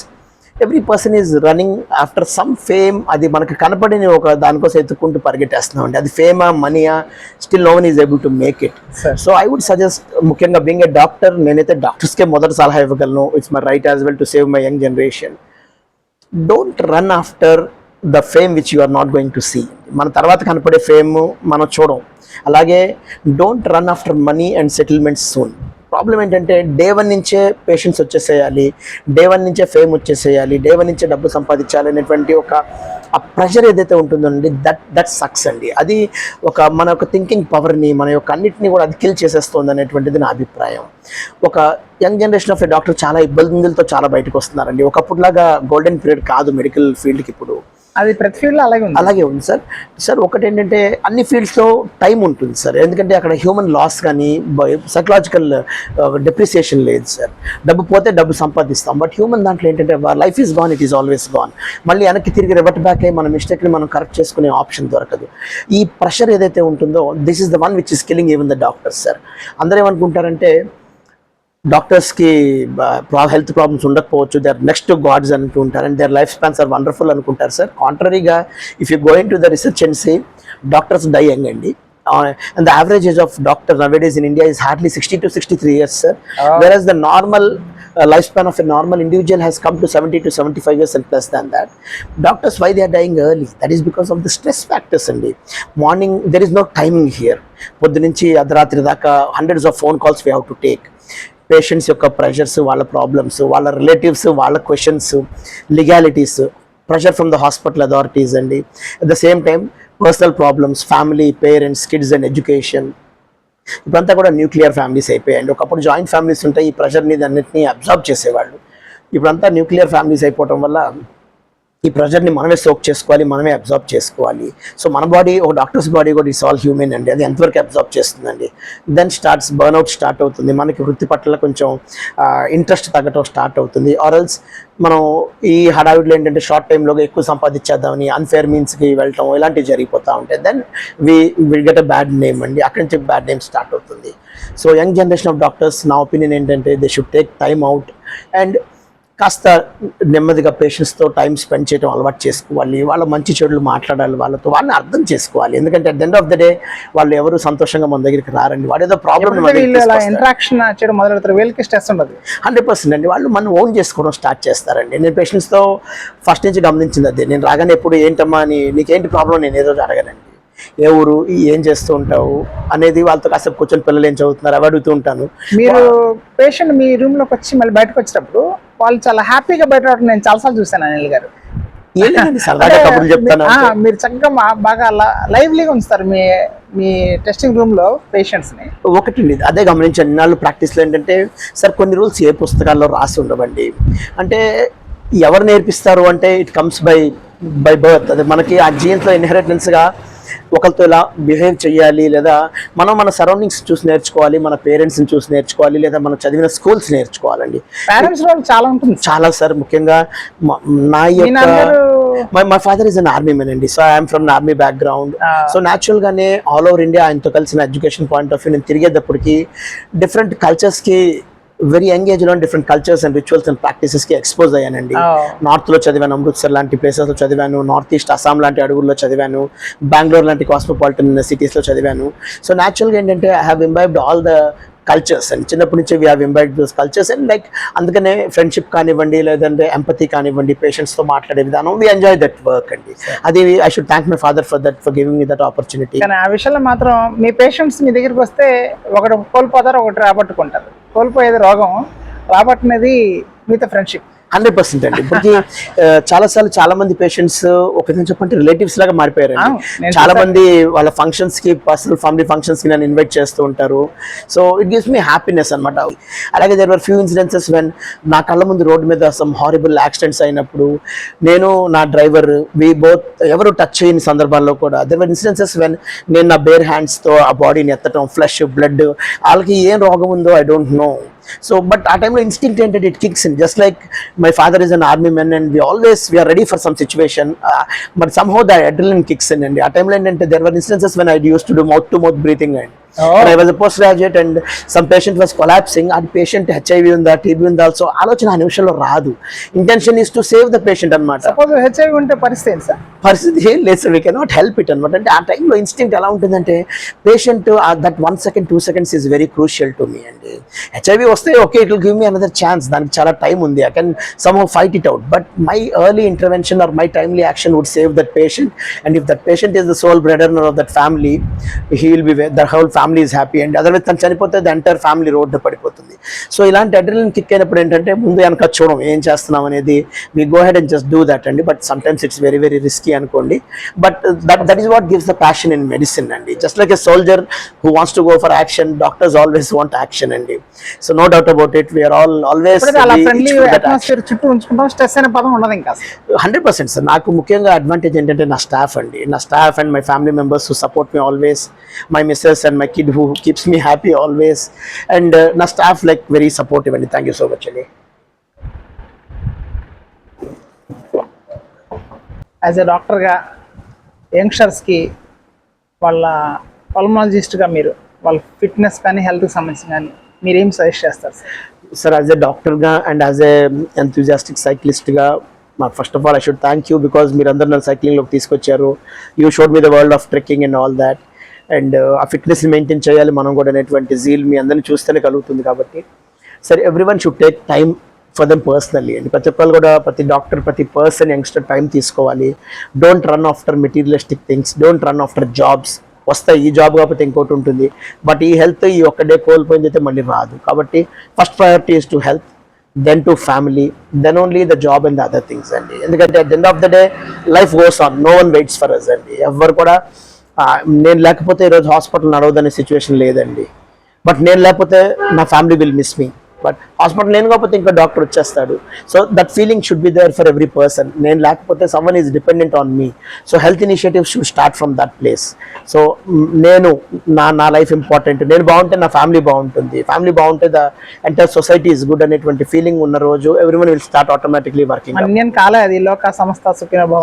every person is running after some fame. అది మనకు కనపడిన ఒక దానికోసం ఎత్తుకుంటూ పరిగెట్టేస్తున్నాం అండి. అది ఫేమా మనీయా still no one is able to make it. So I would suggest, ముఖ్యంగా బీయింగ్ ఏ డాక్టర్, నేనైతే డాక్టర్స్కే మొదటి సలహా ఇవ్వగలను. It's my right as well to save my young generation. Don't run after the fame which you are not going to see. మన తర్వాత కనపడే fame మనం చూడం. అలాగే don't run after money and settlements soon. Problem ఏంటంటే day 1 నుంచే patients వచ్చేసేయాలి, day 1 నుంచే fame వచ్చేసేయాలి, day 1 నుంచే డబ్బు సంపాదించాలి అనేటువంటి ఒక ఆ ప్రెషర్ ఏదైతే ఉంటుందండి, దట్ సక్స్ అండి. అది మన యొక్క థింకింగ్ పవర్ని, మన యొక్క అన్నిటిని కూడా అది కిల్ చేసేస్తుంది అనేటువంటిది నా అభిప్రాయం. ఒక young generation of A doctor చాలా ఇబ్బందులతో చాలా బయటకు వస్తున్నారండి. ఒకప్పుడులాగా గోల్డెన్ పీరియడ్ కాదు మెడికల్ ఫీల్డ్కి ఇప్పుడు. అది ప్రతి ఫీల్డ్లో అలాగే ఉంది సార్. ఒకటి ఏంటంటే అన్ని ఫీల్డ్స్లో టైం ఉంటుంది సార్. ఎందుకంటే అక్కడ హ్యూమన్ లాస్ కానీ సైకలాజికల్ డెప్రిసియేషన్ లేదు సార్. డబ్బు పోతే డబ్బు సంపాదిస్తాం, బట్ హ్యూమన్ దాంట్లో ఏంటంటే life is gone, it is always gone. మళ్ళీ వెనక్కి తిరిగి రివర్ట్ బ్యాక్ అయ్యి మన మిస్టేక్ని మనం కరెక్ట్ చేసుకునే ఆప్షన్ దొరకదు. ఈ ప్రెషర్ ఏదైతే ఉంటుందో this is the one which is killing even the doctors sir. అందరూ ఏమనుకుంటారంటే డాక్టర్స్కి హెల్త్ ప్రాబ్లమ్స్ ఉండకపోవచ్చు, దే ఆర్ నెక్స్ట్ గాడ్స్ అంటూ ఉంటారు, and their life spans are wonderful అనుకుంటారు సార్. కాంట్రరీగా if you going to the research and see, doctors die young అండి. And the average age of doctor nowadays in India is hardly 60 to 63 years, sir. Whereas the normal lifespan of a normal individual has come to 70 to 75 years and plus than that. Doctors, why they are dying early? That is because of the stress factors andi. Morning, there is no timing here. పొద్దునుంచి అర్ధరాత్రి దాకా hundreds of phone calls we have to take. Patients యొక్క pressures, వాళ్ళ problems, వాళ్ళ relatives, వాళ్ళ questions, legalities, pressure from the hospital authorities అండి. At the same time personal problems, family, parents, kids and education. ఇప్పుడంతా కూడా న్యూక్లియర్ ఫ్యామిలీస్ అయిపోయాయండి. ఒకప్పుడు joint families ఉంటాయి, ఈ ప్రెషర్ని అన్నింటినీ అబ్జర్వ్ చేసేవాళ్ళు. ఇప్పుడంతా న్యూక్లియర్ ఫ్యామిలీస్ అయిపోవటం వల్ల ఈ ప్రెషర్ని మనమే సోక్ చేసుకోవాలి, మనమే అబ్జర్వ్ చేసుకోవాలి. సో మన బాడీ, ఒక డాక్టర్స్ బాడీ కూడా ఇట్స్ ఆల్ హ్యూమన్ అండి. అది ఎంతవరకు అబ్జర్వ్ చేస్తుందండి. దెన్ బర్న్అవుట్ స్టార్ట్ అవుతుంది, మనకి వృత్తి పట్ల కొంచెం ఇంట్రెస్ట్ తగ్గటం స్టార్ట్ అవుతుంది. ఆర్ఎల్స్ మనం ఈ హడావిడిలో ఏంటంటే షార్ట్ టైంలో ఎక్కువ సంపాదించేద్దామని అన్ఫేర్ మీన్స్కి వెళ్ళటం, ఇలాంటివి జరిగిపోతూ ఉంటాయి. Then we get a bad name అండి. అక్కడి నుంచి బ్యాడ్ నేమ్ స్టార్ట్ అవుతుంది. So young generation of doctors, నా ఒపీనియన్ ఏంటంటే they should take time out and కాస్త నెమ్మదిగా పేషెంట్స్తో టైం స్పెండ్ చేయడం అలవాటు చేసుకోవాలి. వాళ్ళ మంచి చెడులు మాట్లాడాలి, వాళ్ళతో వాళ్ళని అర్థం చేసుకోవాలి. ఎందుకంటే at the end of the day వాళ్ళు ఎవరు సంతోషంగా మన దగ్గరికి రారండి. వాడు ఏదో ప్రాబ్లమ్ ఇంటరాక్షన్ చేయడం మొదలెడతారు, వీళ్ళకి స్ట్రెస్ ఉండదు. 100% అండి. వాళ్ళు మనం ఓన్ చేసుకోవడం స్టార్ట్ చేస్తారండి. నేను పేషెంట్స్తో ఫస్ట్ నుంచి గమనించింది అదే. నేను రాగానే ఎప్పుడు ఏంటమ్మా అని, నీకేంటి ప్రాబ్లం, నేను ఏదో అడగనండి. ఏ ఊరు, ఏం చేస్తూ ఉంటావు అనేది వాళ్ళతో కాసేపు కూర్చొని, పిల్లలు ఏం చదువుతున్నారు అవి అడుగుతూ ఉంటాను. మీరు పేషెంట్ మీ రూమ్లోకి వచ్చి మళ్ళీ బయటకు వచ్చేటప్పుడు వాళ్ళు చాలా హ్యాపీగా బయట రావడం నేను చాలాసార్లు చూశాను అనిల్ గారు. మీరు చక్కగా బాగా లైవ్లీగా ఉంచుతారు మీ టెస్టింగ్ రూమ్ లో పేషెంట్స్ ని. ఒకటి అదే గమనించాను ఇన్నాళ్ళు ప్రాక్టీస్లో ఏంటంటే సార్, కొన్ని రూల్స్ ఏ పుస్తకాల్లో రాసి ఉండవండి. అంటే ఎవరు నేర్పిస్తారు అంటే ఇట్ కమ్స్ బై బర్త్. అది మనకి ఆ జీన్స్లో ఇన్హెరిటెన్స్గా ఒకరితో ఇలా బిహేవ్ చేయాలి, లేదా మనం మన సరౌండింగ్స్ చూసి నేర్చుకోవాలి, మన పేరెంట్స్ని చూసి నేర్చుకోవాలి, లేదా మనం చదివిన స్కూల్స్ నేర్చుకోవాలండి. పేరెంట్స్ రోల్ చాలా ఉంటుంది, చాలా సార్. ముఖ్యంగా నా యొక్క my father is an army men అండి. So I'm from army background. So న్యాచురల్గానే ఆల్ ఓవర్ ఇండియా ఆయనతో కలిసిన ఎడ్యుకేషన్ పాయింట్ ఆఫ్ వ్యూ నేను తిరిగేటప్పటికి డిఫరెంట్ కల్చర్స్కి, వెరీ యంగ్ ఏజ్ లో different cultures and rituals and practices కి ఎక్స్పోజ్ అయ్యానండి. నార్త్ లో చదివాను, అమృత్సర్ లాంటి ప్లేసెస్ లో చదివాను, నార్త్ ఈస్ట్ అస్సాం లాంటి అడవుల్లో చదివాను, బెంగళూరు లాంటి కాస్మోపాలిటన్ సిటీస్ లో చదివాను. సో న్యాచురల్గా ఏంటంటే I have imbibed all the cultures and చిన్నప్పటి నుంచి we have imbibed those cultures and like అందుకనే ఫ్రెండ్షిప్ కానివ్వండి, లేదంటే ఎంపతి కానివ్వండి, పేషెంట్స్తో మాట్లాడే విధానం, వీ ఎంజాయ్ దట్ వర్క్ అండి. అది I should thank my father for giving me that opportunity. కానీ ఆ విషయంలో మాత్రం మీ పేషెంట్స్ మీ దగ్గరికి వస్తే ఒకటి కోల్పోతారు, ఒకటి రాబట్టుకుంటారు. కోల్పోయేది రోగం, రాబట్టినది మీతో ఫ్రెండ్షిప్. 100% అండి. ఇప్పటికి చాలాసార్లు చాలా మంది పేషెంట్స్ ఒక విధంగా చెప్పంటే రిలేటివ్స్ లాగా మారిపోయారండి. చాలా మంది వాళ్ళ ఫంక్షన్స్ కి, పర్సనల్ ఫ్యామిలీ ఫంక్షన్స్ కి నన్ను ఇన్వైట్ చేస్తూ ఉంటారు. So it gives me happiness అనమాట. అలాగే there were few incidences when నా కళ్ళ ముందు రోడ్డు మీద సమ్ హారిబుల్ యాక్సిడెంట్స్ అయినప్పుడు నేను నా డ్రైవర్ బోత్ ఎవరు టచ్ చేయని సందర్భాల్లో కూడా దేర్ వర్ ఇన్సిడెన్సెస్ వెన్ నేను నా బేర్ హ్యాండ్స్ తో ఆ బాడీని ఎత్తడం, ఫ్లెష్, బ్లడ్, వాళ్ళకి ఏం రోగం ఉందో I don't know. So but ఆ టైంలో ఇన్స్టింక్ట్ ఏంటంటే it kicks in, just like my father is an army man and we are ready for some situation, but somehow the adrenaline kicks in. And ఆ టైంలో ఏంటంటే there were instances when I used to do mouth to mouth breathing and when I was a postgraduate and some patient was collapsing, ఆ patient HIV ఉందా, TB ఉందా, so ఆలోచన ఆ నిమిషంలో రాదు. Intention is to save the patient అనమాట. Suppose HIV ఉంటే పరిస్థితి ఏంటి సార్? పరిస్థితి ఏం లేదు sir, we cannot help it అనమాట. అంటే ఆ టైంలో ఇన్స్టింక్ట్ ఎలా ఉంటుందంటే patient that 1 second 2 seconds is very crucial to me అండి. హెచ్ఐవి వస్తే okay, it will give me another chance, దానికి చాలా టైం ఉంది, I can somehow fight it out, but my early intervention or my timely action would save that patient. And if that patient is the sole bread earner of that family, he will be the whole family is happy. And otherwise తను చనిపోతే the entire family road పడిపోతుంది. So ఇలాంటి adrenaline kick అయినప్పుడు ఏంటంటే ముందు వెనక చూడడం, ఏం చేస్తున్నాం అనేది, we go head and just do that అండి. But sometimes it's very very risky అనుకోండి, but that is what gives the passion in medicine అండి. Just like a soldier who wants to go for action, doctors always want action అండి. So no doubt about it, we're always చుట్టూ ఉంచుకుంటాం, stress అనే పదం ఉండదు ఇంకా. 100% sir. నాకు ముఖ్యంగా అడ్వాంటేజ్ ఏంటంటే నా స్టాఫ్ అండి, నా staff and my family members who support me always, my missus and my kid who keeps me happy always, and నా స్టాఫ్ లైక్ వెరీ సపోర్టివ్ అండి. థ్యాంక్ యూ సో మచ్ అండి. As a డాక్టర్గా యంగ్స్టర్స్కి వాళ్ళ పల్మనాలజిస్ట్గా మీరు వాళ్ళ ఫిట్నెస్ కానీ హెల్త్కి సంబంధించి కానీ మీరు ఏం సజెస్ట్ చేస్తారు సార్? సార్, యాజ్ ఎ డాక్టర్గా అండ్ యాజ్ ఎ ఎంతూజియాస్టిక్ సైక్లిస్ట్గా, first of all I should thank you, because మీరు అందరూ నన్ను సైక్లింగ్లోకి తీసుకొచ్చారు. You showed me the world of trekking and all that. And ఆ ఫిట్నెస్ని మెయింటైన్ చేయాలి మనం కూడా అనేటువంటి జీల్ మీ అందరినీ చూస్తేనే కలుగుతుంది. కాబట్టి సరే, every one should take time for them personally and ప్రతి ఒక్కరు కూడా, ప్రతి డాక్టర్, ప్రతి పర్సన్ యంగ్స్టర్ టైం తీసుకోవాలి. Don't run after materialistic things, don't run after jobs. వస్తాయి, ఈ జాబ్ కాకపోతే ఇంకోటి ఉంటుంది, బట్ ఈ హెల్త్ ఈ ఒక్క డే కోల్పోయింది అయితే మళ్ళీ రాదు. కాబట్టి first priority is to health, then to family, then only the job and the other things అండి. ఎందుకంటే at the end of the day life goes on, no one waits for us అండి. ఎవరు కూడా నేను లేకపోతే ఈరోజు హాస్పిటల్ నడవదనే situation లేదండి, బట్ నేను లేకపోతే నా family will miss me. But hospital నేను కాకపోతే ఇంకా డాక్టర్ వచ్చేస్తాడు. So that feeling should be there for every person. నేను లేకపోతే someone is dependent on me. So health initiatives should start from that place. So నేను నా లైఫ్ ఇంపార్టెంట్, నేను బాగుంటే నా ఫ్యామిలీ బాగుంటుంది, ఫ్యామిలీ బాగుంటే the entire society is good అనేటువంటి ఫీలింగ్ ఉన్న రోజు everyone will start automatically working.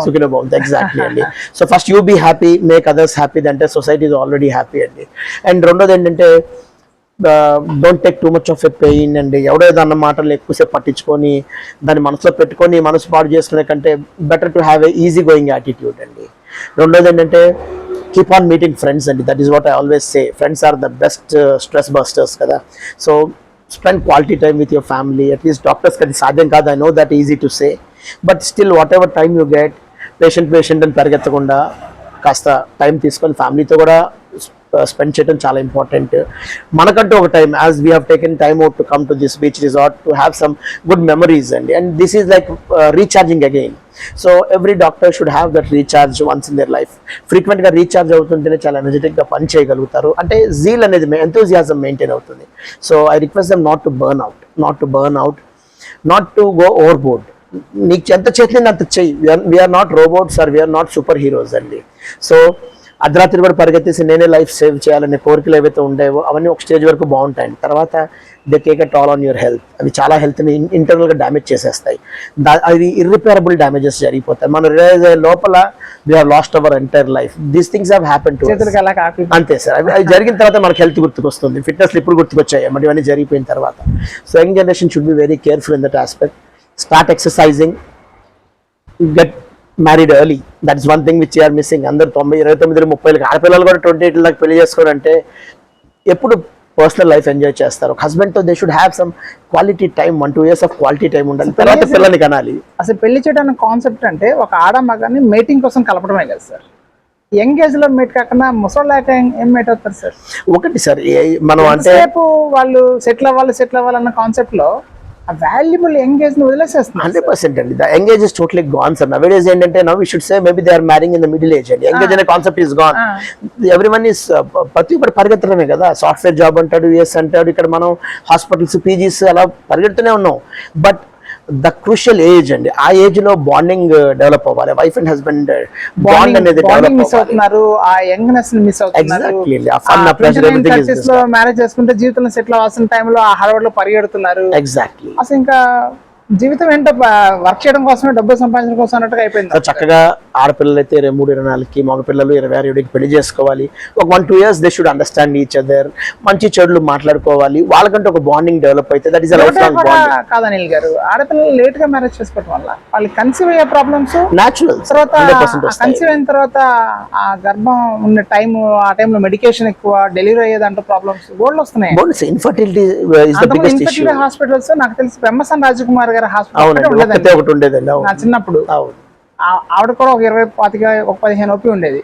సుఖినో బాగుంది, ఎగ్జాక్ట్లీ అండి. So first you be happy, make others happy, అంటే సొసైటీ ఈజ్ ఆల్రెడీ హ్యాపీ అండి. అండ్ రెండోది ఏంటంటే don't take too much of a pain అండి. ఎవడేదో అన్న మాటలు ఎక్కువసేపు పట్టించుకొని దాన్ని మనసులో పెట్టుకొని మనసు పాడు చేసుకునే కంటే better to have a easy going attitude అండి. రెండోది ఏంటంటే కీప్ ఆన్ మీటింగ్ ఫ్రెండ్స్ అండి. That is what I always say, friends are the best stress busters కదా. So spend quality time with your family. At least డాక్టర్స్కి అది సాధ్యం కాదు, I know that easy to say, but still whatever time you get, patient అని పరిగెత్తకుండా కాస్త time తీసుకొని ఫ్యామిలీతో కూడా స్పెండ్ చేయడం చాలా ఇంపార్టెంట్. మనకంటూ ఒక time, as we have taken time out to come to this beach resort to have some good memories అండి. And this is like recharging again. So every doctor should have that recharge once in their life. ఫ్రీక్వెంట్గా recharge అవుతుంటేనే చాలా ఎనర్జెటిక్గా పని చేయగలుగుతారు, అంటే zeal అనేది enthusiasm maintain అవుతుంది. So I request them not to burn out, not to go over board. నీకు ఎంత చేతిని అంత చెయ్యి. We are not robots or we are not superheroes అండి. సో అర్ధరాత్రి కూడా పరిగెత్తేసి నేనే లైఫ్ సేవ్ చేయాలనే కోరికలు ఏవైతే ఉండేవో అవన్నీ ఒక స్టేజ్ వరకు బాగుంటాయండి. తర్వాత they take a tall on your health. అవి చాలా హెల్త్ని ఇంటర్నల్గా డ్యామేజ్ చేసేస్తాయి. అది ఇర్రిపేరబుల్ డ్యామేజెస్ జరిగిపోతాయి. మనం రియలైజ్ అయ్యే లోపల we have lost our entire life. These things have happen to అంతే సార్. అవి జరిగిన తర్వాత మనకు హెల్త్ గుర్తుకొస్తుంది, ఫిట్నెస్లు ఇప్పుడు గుర్తుకొచ్చాయి మరి ఇవన్నీ జరిగిపోయిన తర్వాత. So young generation should be very careful in that aspect. Start exercising, get married early. That is one thing which are missing. అందరూ 29, 30, ఆడపిల్లలు కూడా 28 దాకా పెళ్లి చేసుకోవాలంటే ఎప్పుడు పర్సనల్ లైఫ్ ఎంజాయ్ చేస్తారు. హస్బెండ్తో they should have some quality time, 1-2 years of quality time ఉండాలి. తర్వాత పిల్లల్ని కనాలి. అసలు పెళ్లి చేయడానికి కాన్సెప్ట్ అంటే ఒక ఆడ మగాన్ని మేటింగ్ కోసం కలపడమే కదా సార్. యంగ్ ఏజ్ లో మేట్ కాకుండా ముసలాక ఏం మేట్ అవుతారు సార్? ఒకటి సార్, మనం అంటే వాళ్ళు సెటిల్ అవ్వాలన్న కాన్సెప్ట్ లో ఆ వాల్యుబుల్ ఎంగేజ్ ని వదిలేసేస్తున్నారు. 100% అండి. The engage is totally gone sir. Nowadays ఏంటంటే now we should say maybe they are marrying in the middle age అండి. ఎంగేజ్ అనే concept is gone. Everyone is ప్రతి ఒక్కటి పరిగెత్తడమే కదా. సాఫ్ట్వేర్ జాబ్ అంటాడు, యుఎస్ అంటాడు, ఇక్కడ మనం హాస్పిటల్స్, పీజీస్ అలా పరిగెడుతూనే ఉన్నాం. బట్ ద క్రూషియల్ ఏజ్ అండి, ఆ ఏజ్ లో బాండింగ్ డెవలప్ అవ్వాలి. వైఫ్ అండ్ హస్బెండ్ బాండ్ అనేది డెవలప్ మిస్ అవుతున్నారు, ఆ యంగ్నెస్ ని మిస్ అవుతున్నారు. ఎగ్జాక్ట్లీ అండి. ఆ ఫన్, ఆ pressure, everything is low marriage చేసుకుంటే జీవితంలో సెటిల్ అవ్వాల్సిన టైంలో ఆ హడావుడిలో పరిగెడుతున్నారు. ఎగ్జాక్ట్లీ. అసలు ఇంకా జీవితం ఏంటో వర్క్ చేయడం కోసమే, డబ్బు సంపాదించడం కోసం అన్నట్టుగా అయిపోయింది. చక్కగా ఆడపిల్లలు అయితే 23-24కి, మగ పిల్లలు 26-27కి పెళ్లి చేసుకోవాలి. ఒక 1-2 years they should understand each other. మంచి చెడులు మాట్లాడుకోవాలి. వాళ్ళకంటే ఒక బాండింగ్ డెవలప్ అయితే that is life long bonding. కాదు అనిల్ గారు, ఆడపిల్లలు లేట్ గా మ్యారేజ్ చేసుకోవడం వల్ల వాళ్ళు కన్సీవ్ అయ్యే ప్రాబ్లమ్స్, న్యాచురల్ తర్వాత కన్సీవ్ అయిన తర్వాత ఆ గర్భం ఉన్న టైం, ఆ టైంలో మెడికేషన్ ఎక్కువ, డెలివరీ అయ్యేదంటే ప్రాబ్లమ్స్ గోల్డ్ వస్తున్నాయి. Infertility is the biggest issue. Hospitals నాకు తెలిసి బ్రహ్మసన్ రాజకుమార్ గారి హాస్పిటల్ ఒకటి ఉండేది నా చిన్నప్పుడు. ఆవిడ కూడా ఒక 20-25 ఓపీ ఉండేది.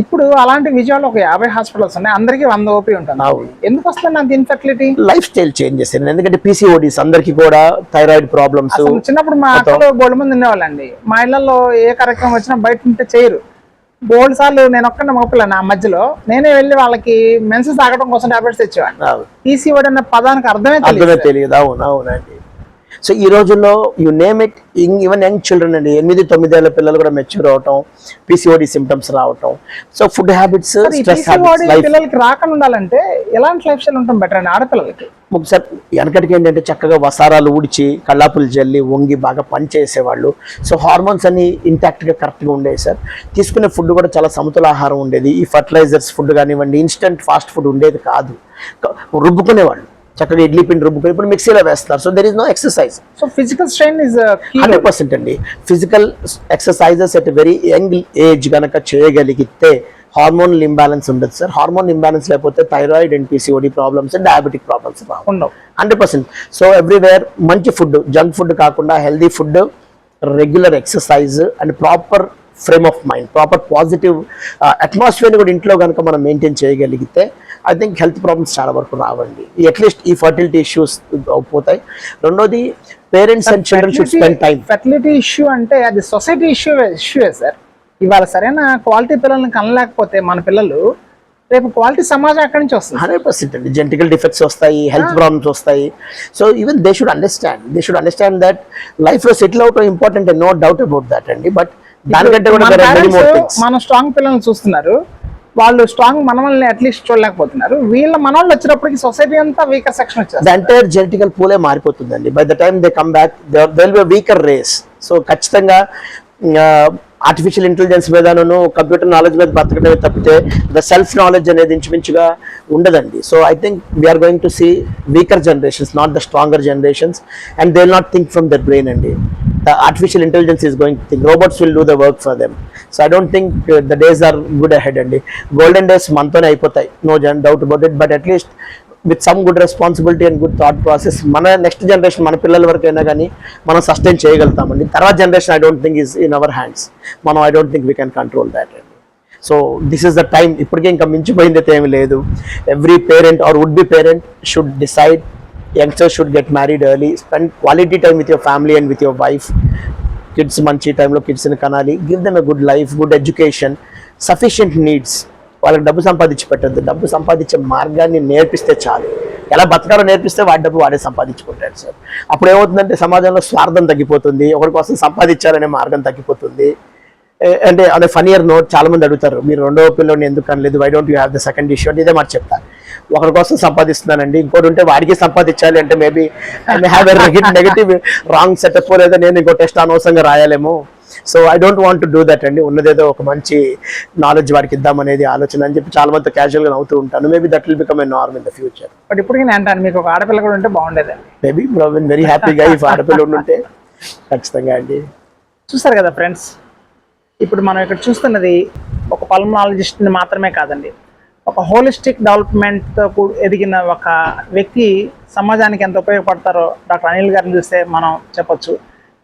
ఇప్పుడు అలాంటి విజయాలు ఒక 50 హాస్పిటల్స్ ఉన్నాయి, అందరికి 100 ఓపీ ఉంటుంది. ఎందుకు వస్తుంది అంత ఇన్ఫర్టిలిటీ? Life style changes. ఎందుకంటే పీసీఓడీస్ అందరికి కూడా, థైరాయిడ్ ప్రాబ్లమ్స్. చిన్నప్పుడు మా అక్కలు బోల్డ్ మంది ఉండేవాళ్ళండి. మా ఇళ్లలో ఏ కార్యక్రమం వచ్చినా బయట ఉంటే చేయరు. బోల్డ్ సార్లు నేను ఒక్కడే మగపిల్లని, ఆ మధ్యలో నేనే వెళ్ళి వాళ్ళకి మెన్సెస్ తాగడం కోసం టాబ్లెట్స్ తెచ్చేవాడిని. పీసీఓడి అన్న పదానికి అర్థమే తెలియదు. అవునండి. సో ఈ రోజుల్లో you name it, even young children అండి, 8-9 ఏళ్ల పిల్లలు కూడా మెచ్యూర్ అవటం, పీసీఓడి సిమ్టమ్స్ రావటం. So food habits, stress habits. పిల్లలకి రాకుండా ఉండాలంటే ఎలాంటి లైఫ్ స్టైల్ ఉంటాం బెటర్ అండి ఆడపిల్లలకి? ఒకసారి వెనకటికి ఏంటంటే చక్కగా వసారాలు ఊడ్చి, కళ్ళాపులు జల్లి, వంగి బాగా పని చేసేవాళ్ళు. సో హార్మోన్స్ అన్ని ఇంటాక్ట్గా కరెక్ట్గా ఉండేవి సార్. తీసుకునే ఫుడ్ కూడా చాలా సమతుల ఆహారం ఉండేది. ఈ ఫర్టిలైజర్స్ ఫుడ్ కానివ్వండి, ఇన్స్టెంట్ ఫాస్ట్ ఫుడ్ ఉండేది కాదు. రుబ్బుకునేవాళ్ళు చక్కగా, ఇడ్లీ పిండి రుబ్బుకొని ఇప్పుడు మిక్సీలో వేస్తారు. So there is no exercise. So physical strain is 100% అండి. Physical exercises at very young age కనుక చేయగలిగితే హార్మోన్ ఇంబ్యాలెన్స్ ఉండదు సార్. హార్మోన్ ఇంబ్యాలెన్స్ లేకపోతే thyroid and PCOD problems, diabetic problems ఉండవు. 100%. సో ఎవ్రీవేర్ మంచి ఫుడ్, జంక్ ఫుడ్ కాకుండా healthy food, regular exercise and proper frame of mind, proper positive అట్మాస్ఫియర్ని కూడా ఇంట్లో కనుక మనం మెయింటైన్ చేయగలిగితే ఐ థింక్ హెల్త్ ప్రాబ్లమ్స్ చాలా వరకు రావండి. అట్లీస్ట్ ఈ ఫర్టిలిటీ ఇష్యూస్ పోతాయి. రెండోది, parents and children should spend time. Fertility issue అంటే అది సొసైటీ ఇష్యూ సార్. ఇవాళ సరైన క్వాలిటీ పిల్లల్ని కనలేకపోతే మన పిల్లలు, రేపు క్వాలిటీ సమాజం అక్కడి నుంచి వస్తుంది. 100% అండి. జెనెటికల్ డిఫెక్ట్స్ వస్తాయి, హెల్త్ ప్రాబ్లమ్స్ వస్తాయి. So even they should understand that life లో సెటిల్ అవటం important, no doubt about that అండి. బట్ దానికంటే కూడా మన స్ట్రాంగ్ పిల్లల్ని చూస్తున్నారు, వాళ్ళు స్ట్రాంగ్ మనల్ని అట్లీస్ట్ చూడలేకపోతున్నారు. వీళ్ళ మనవాళ్ళు వచ్చినప్పటికి సొసైటీ అంతా వీకర్ సెక్షన్ వచ్చేది. ద ఎంటైర్ జెనెటికల్ పూలే మారిపోతుందండి. By the time they come back they will be weaker race. So ఖచ్చితంగా ఆర్టిఫిషియల్ ఇంటెలిజెన్స్ మీదను, కంప్యూటర్ నాలెడ్జ్ మీద బతకడమే తప్పితే ద సెల్ఫ్ నాలెడ్జ్ అనేది ఇంచుమించుగా ఉండదండి. So I think we're going to see weaker generations, not the stronger generations, and they will not think from their brain అండి. The artificial intelligence is going to think, robots will do the work for them. So I don't think the days are good ahead అండి. Golden days మనతోనే అయిపోతాయి, no doubt about it. But at least with some good responsibility and good thought process మన next generation, మన పిల్లల వరకు అయినా కానీ మనం సస్టైన్ చేయగలుగుతామండి. తర్వాత generation I don't think is in our hands. మనం I don't think we can control that అండి. So this is the time. ఇప్పటికే ఇంకా మించిపోయింది అయితే ఏమి లేదు. Every parent or would be parent should decide, youngsters should get married early, spend quality time with your family and with your wife. Kids మంచి టైంలో కిడ్స్ని కనాలి, give them a good life, good education, sufficient needs. వాళ్ళకి డబ్బు సంపాదించి పెట్టద్దు, డబ్బు సంపాదించే మార్గాన్ని నేర్పిస్తే చాలు. ఎలా బతకాలో నేర్పిస్తే వాడి డబ్బు వాడే సంపాదించుకుంటాడు సార్. అప్పుడు ఏమవుతుందంటే సమాజంలో స్వార్థం తగ్గిపోతుంది, ఒకరి కోసం సంపాదించాలనే మార్గం తగ్గిపోతుంది. అంటే అదే ఫనియర్ నోట్, చాలా మంది అడుగుతారు, మీరు రెండవ పిల్లని ఎందుకు అనలేదు, why don't you have the second issue అంటే ఇదే మాట చెప్తాను. ఒకరి కోసం సంపాదిస్తున్నానండి, ఇంకోటి ఉంటే వాడికి సంపాదించాలి అంటే maybe I may have a negative wrong setup, లేదా నేను ఇంకో టెస్ట్ అనవసరంగా రాయాలేమో. So I don't want to do that అండి. ఉన్నదేదో ఒక మంచి నాలెడ్జ్ వాడికి ఇద్దామనేది ఆలోచన అని చెప్పి చాలా మంది క్యాజువల్గా నవ్వుతూ ఉంటాను. Maybe that will become a norm in the future. But ఇప్పుడు నేను అంటాను, మీకు ఒక ఆడపిల్ల కూడా ఉంటే బాగుండేదండి. మేబీ వెరీ హ్యాపీగా ఇఫ్ ఆడపిల్ల ఉంటే ఖచ్చితంగా అండి. చూసారు కదా ఫ్రెండ్స్, ఇప్పుడు మనం ఇక్కడ చూస్తున్నది ఒక పల్మనాలజిస్ట్ని మాత్రమే కాదండి, ఒక హోలిస్టిక్ డెవలప్మెంట్తో ఎదిగిన ఒక వ్యక్తి సమాజానికి ఎంత ఉపయోగపడతారో డాక్టర్ అనిల్ గారిని చూస్తే మనం చెప్పొచ్చు.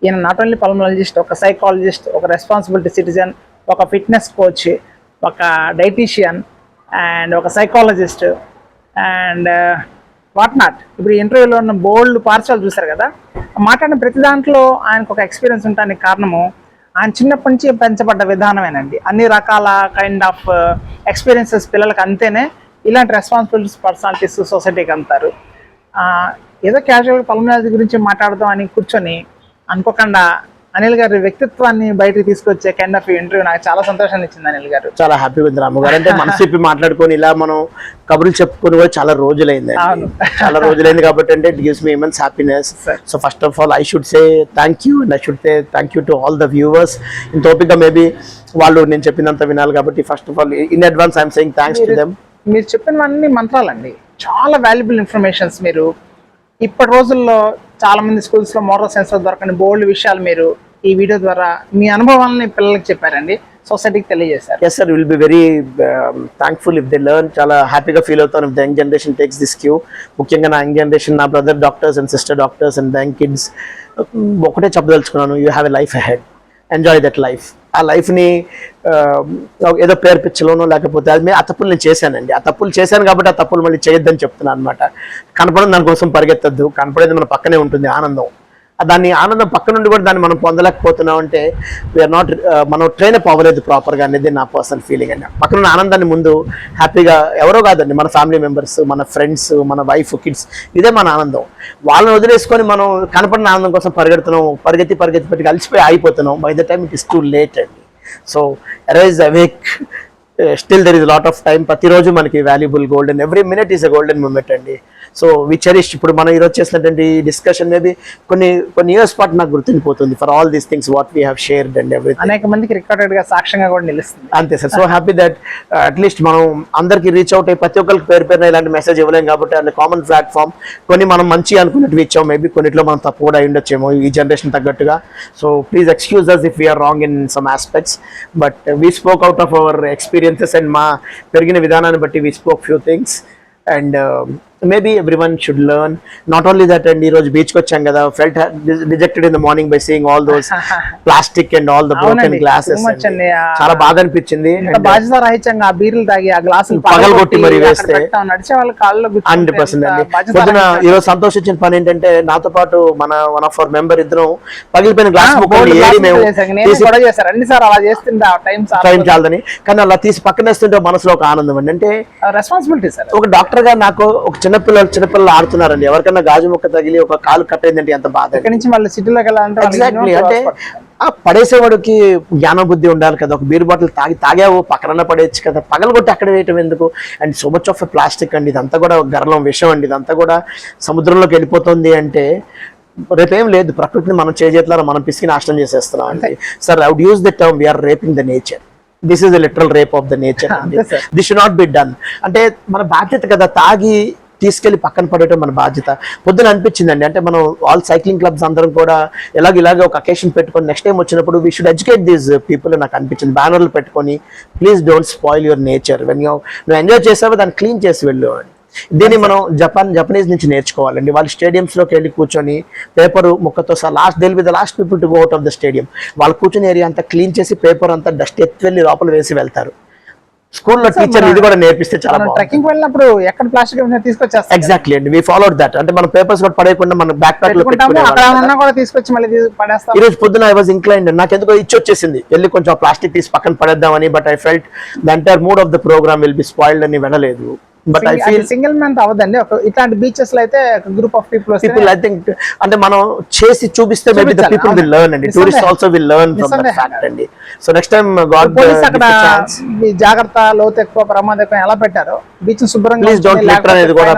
ఈయన నాట్ ఓన్లీ పల్మనాలజిస్ట్, ఒక సైకాలజిస్ట్, ఒక రెస్పాన్సిబిలిటీ సిటిజన్, ఒక ఫిట్నెస్ కోచ్, ఒక డైటీషియన్ అండ్ ఒక సైకాలజిస్ట్ అండ్ వాట్ నాట్. ఇప్పుడు ఇంటర్వ్యూలో ఉన్న బోల్డ్ పార్సల్ చూసారు కదా, మాట్లాడిన ప్రతి దాంట్లో ఆయనకు ఒక ఎక్స్పీరియన్స్ ఉండడానికి కారణము ఆయన చిన్నప్పటి నుంచి పెంచబడ్డ విధానమేనండి. అన్ని రకాల కైండ్ ఆఫ్ ఎక్స్పీరియన్సెస్ పిల్లలకి అంతేనే ఇలాంటి రెస్పాన్సిబిలిటీస్ పర్సనాలిటీస్ సొసైటీకి అంటారు. ఏదో క్యాజువల్గా పల్మనాలజీ గురించి మాట్లాడదాం అని కూర్చొని అనుకోకుండా అనిల్ గారి వ్యక్తిత్వాన్ని బయటకు తీసుకొచ్చే కైండ్ ఆఫ్ ఇంటర్వ్యూ నాకు చాలా సంతోషాన్ని ఇచ్చింది అనిల్ గారు. చాలా హ్యాపీగా ఉంది రాము గారు. అంటే మనసు విప్పి మాట్లాడుకొని ఇలా మనం కబుర్లు చెప్పుకొని కూడా చాలా రోజులైంది, చాలా రోజులైంది కాబట్టి అంటే it gives me immense happiness. So first of all I should say thank you, and I should say thank you to all the viewers. ఇంత ఓపిక మేబీ వాళ్ళు నేను చెప్పినంత వినాలి కాబట్టి first of all in advance I'm saying thanks to them. మీరు చెప్పినవన్నీ మంత్రాలండి, చాలా వాల్యుబుల్ ఇన్ఫర్మేషన్స్. మీరు ఇప్పటి రోజుల్లో చాలా మంది స్కూల్స్ లో మోరల్ సైన్స్ లో దొరకని బోల్డ్ విషయాలు మీరు ఈ వీడియో ద్వారా మీ అనుభవాలని పిల్లలకి చెప్పారండి, సొసైటీకి తెలియజేశారు. Yes sir, will be very thankful if they learn. చాలా హ్యాపీగా ఫీల్ అవుతాను if the young generation takes this cue. ముఖ్యంగా నా యంగ్ జనరేషన్, నా brother doctors and sister doctors and young kids ఒకటే చెప్పదలుచుకున్నాను, you have a life ahead, enjoy that life. ఆ లైఫ్ని ఏదో పేరు పిచ్చలోనో లేకపోతే అది ఆ తప్పులు నేను చేశానండి, ఆ తప్పులు చేశాను కాబట్టి ఆ తప్పులు మళ్ళీ చేయొద్దని చెప్తున్నాను అనమాట. కనపడడం దానికోసం పరిగెత్తద్దు, కనపడేది మన పక్కనే ఉంటుంది ఆనందం. దాన్ని ఆనందం పక్క నుండి కూడా దాన్ని మనం పొందలేకపోతున్నాం అంటే వీఆర్ నాట్, మనం ట్రైన్ అప్ అవ్వలేదు ప్రాపర్గా అనేది నా పర్సనల్ ఫీలింగ్ అండి. పక్కన ఆనందాన్ని ముందు హ్యాపీగా ఎవరో కాదండి, మన ఫ్యామిలీ మెంబర్స్, మన ఫ్రెండ్స్, మన వైఫ్, కిడ్స్, ఇదే మన ఆనందం. వాళ్ళని వదిలేసుకొని మనం కనపడిన ఆనందం కోసం పరిగెడుతున్నాం, పరిగెత్తి పెట్టి కలిసిపోయి ఆగిపోతున్నాం. By the time it is too late అండి. So arise awake, still there is lot of time. ప్రతిరోజు మనకి valuable, golden, every minute is a golden moment అండి. So we cherish. ఇప్పుడు మనం ఈరోజు చేసినటువంటి డిస్కషన్ మేబీ కొన్ని ఇయర్స్ పాటు నాకు గుర్తుండిపోతుంది for all these things what we have shared and everything. అనేక మందికి రికార్డెడ్ గా సాక్ష్యంగా కూడా నిలుస్తుంది. అంతే sir. So happy that at least మనం అందరికి రీచ్ అవుట్ అయ్యి ప్రతి ఒక్కరికి పేరున ఇలాంటి మెసేజ్ ఇవ్వలేం కాబట్టి అది కామన్ ప్లాట్ఫామ్. కొన్ని మనం మంచి అనుకున్నట్టు ఇచ్చాం, మేబీ కొన్నిట్లో మనం తప్పు కూడా అయి ఉండొచ్చేమో ఈ జనరేషన్ తగ్గట్టుగా. So please excuse us if we are wrong in some aspects, but we spoke out of our experiences and మా పెరిగిన విధానాన్ని బట్టి we spoke few things. And maybe everyone should learn. Not only that, and ee roju beach ku vacham kada, felt dejected in the morning by seeing all those plastic and all the broken glasses. Chaala baada anpichindi. Inta bajda rahicanga aa beerlu taagi aa glasses pagalgotti mari veste nadiche వాళ్ళ కాళ్ళలో 100% అండి. పొద్దున ఈ రోజు సంతోషించిన పని ఏంటంటే నాతో పాటు మన వన్ ఆఫ్ అవర్ మెంబర్ ఇద్దరం పగిలిపోయిన గ్లాస్ ముక్కలు ఏరి మేము తీసి కూడా చేశారు అన్ని సార్ అలా చేస్తుంటే ఆ టైం చాలదని, కానీ అలా తీసి పక్కన వేస్తుంటే మనసులో ఒక ఆనందం అండి. అంటే రెస్పాన్సిబిలిటీ సార్. ఒక డాక్టర్ గా నాకు ఒక చిన్నపిల్లలు ఆడుతున్నారండి, ఎవరికైనా గాజు ముక్క తగిలి ఒక కాలు కట్ అయిందంటే ఎంత బాధ. ఇక్కడ నుంచి మళ్ళీ సిటీలోకి వెళ్ళాలంటే ఎగ్జాక్ట్లీ, అంటే ఆ పడేసేవాడికి జ్ఞాన బుద్ధి ఉండాలి కదా. ఒక బీర్ బాటిల్ తాగావు పక్కన పడేయచ్చు కదా, పగలగొట్టి అక్కడ వేయటం ఎందుకు? And so much of plastic అండి, ఇదంతా కూడా గర్లం విషయం అండి, ఇదంతా కూడా సముద్రంలోకి వెళ్ళిపోతుంది. అంటే రేపేం లేదు, ప్రకృతిని మనం చేతులారా మనం పిసికి నాశనం చేసేస్తున్నాం అండి. Sir I would use the term we are raping the nature. This is the literal rape of the nature. This should not be done. అంటే మన బాధ్యత కదా, తాగి తీసుకెళ్లి పక్కన పడేయటం మన బాధ్యత. పొద్దున అనిపించిందండి, అంటే మనం ఆల్ సైక్లింగ్ క్లబ్స్ అందరం కూడా ఇలాగే ఒక అకేషన్ పెట్టుకొని నెక్స్ట్ టైం వచ్చినప్పుడు we should educate these people. నాకు అనిపించింది బ్యానర్లు పెట్టుకొని please don't spoil your nature. When నువ్వు ఎంజాయ్ చేసావో దాన్ని క్లీన్ చేసి వెళ్ళు అని. దీన్ని మనం జపనీస్ నుంచి నేర్చుకోవాలండి. వాళ్ళు స్టేడియంస్లోకి వెళ్ళి కూర్చొని పేపర్ ముక్కతో they'll be the last people to go out of the stadium. వాళ్ళు కూర్చొని ఏరియా అంతా క్లీన్ చేసి పేపర్ అంతా డస్ట్ ఎత్తి వెళ్ళి లోపల వేసి వెళ్తారు. స్కూల్లో టీచర్ ఇది కూడా నేర్పిస్తే చాలా బాగుంటుంది. ట్రెక్కింగ్ వెళ్ళినప్పుడు ఎక్కడ ప్లాస్టిక్ తీసుకొచ్చేస్తాం. ఎగ్జాక్ట్లీ అండి, వి ఫాలోడ్ దట్. అంటే మన పేపర్స్ కూడా పడేయకుండా మన బ్యాక్ ప్యాక్ లో కూడా తీసుకొచ్చి మళ్ళీ పడేస్తాం. ఈ రోజు పొద్దున ఐ వాజ్ ఇంక్లైన్డ్, నాకు ఎందుకో ఇచ్చొచ్చేసింది వెళ్ళి కొంచెం ప్లాస్టిక్ తీసి పక్కన పడేద్దామని. But I felt the entire mood of the programme will be spoiled అని వెళ్ళలేదు. But I feel single man అవదండి. ఇట్లాంటి బీచెస్ లో అయితే group of people I think అంటే మనం చేసి చూపిస్తే maybe the people will learn అండి. Tourist also will learn from that fact అండి. So next time guard police అక్కడ జాగ్రత్త, లోతు ఎక్కువ, ప్రమాదం ఎక్కువ ఎలా పెట్టారో బీచ్ శుభ్రంగా ప్లీజ్ డోంట్ లిటర్ అనేది కూడా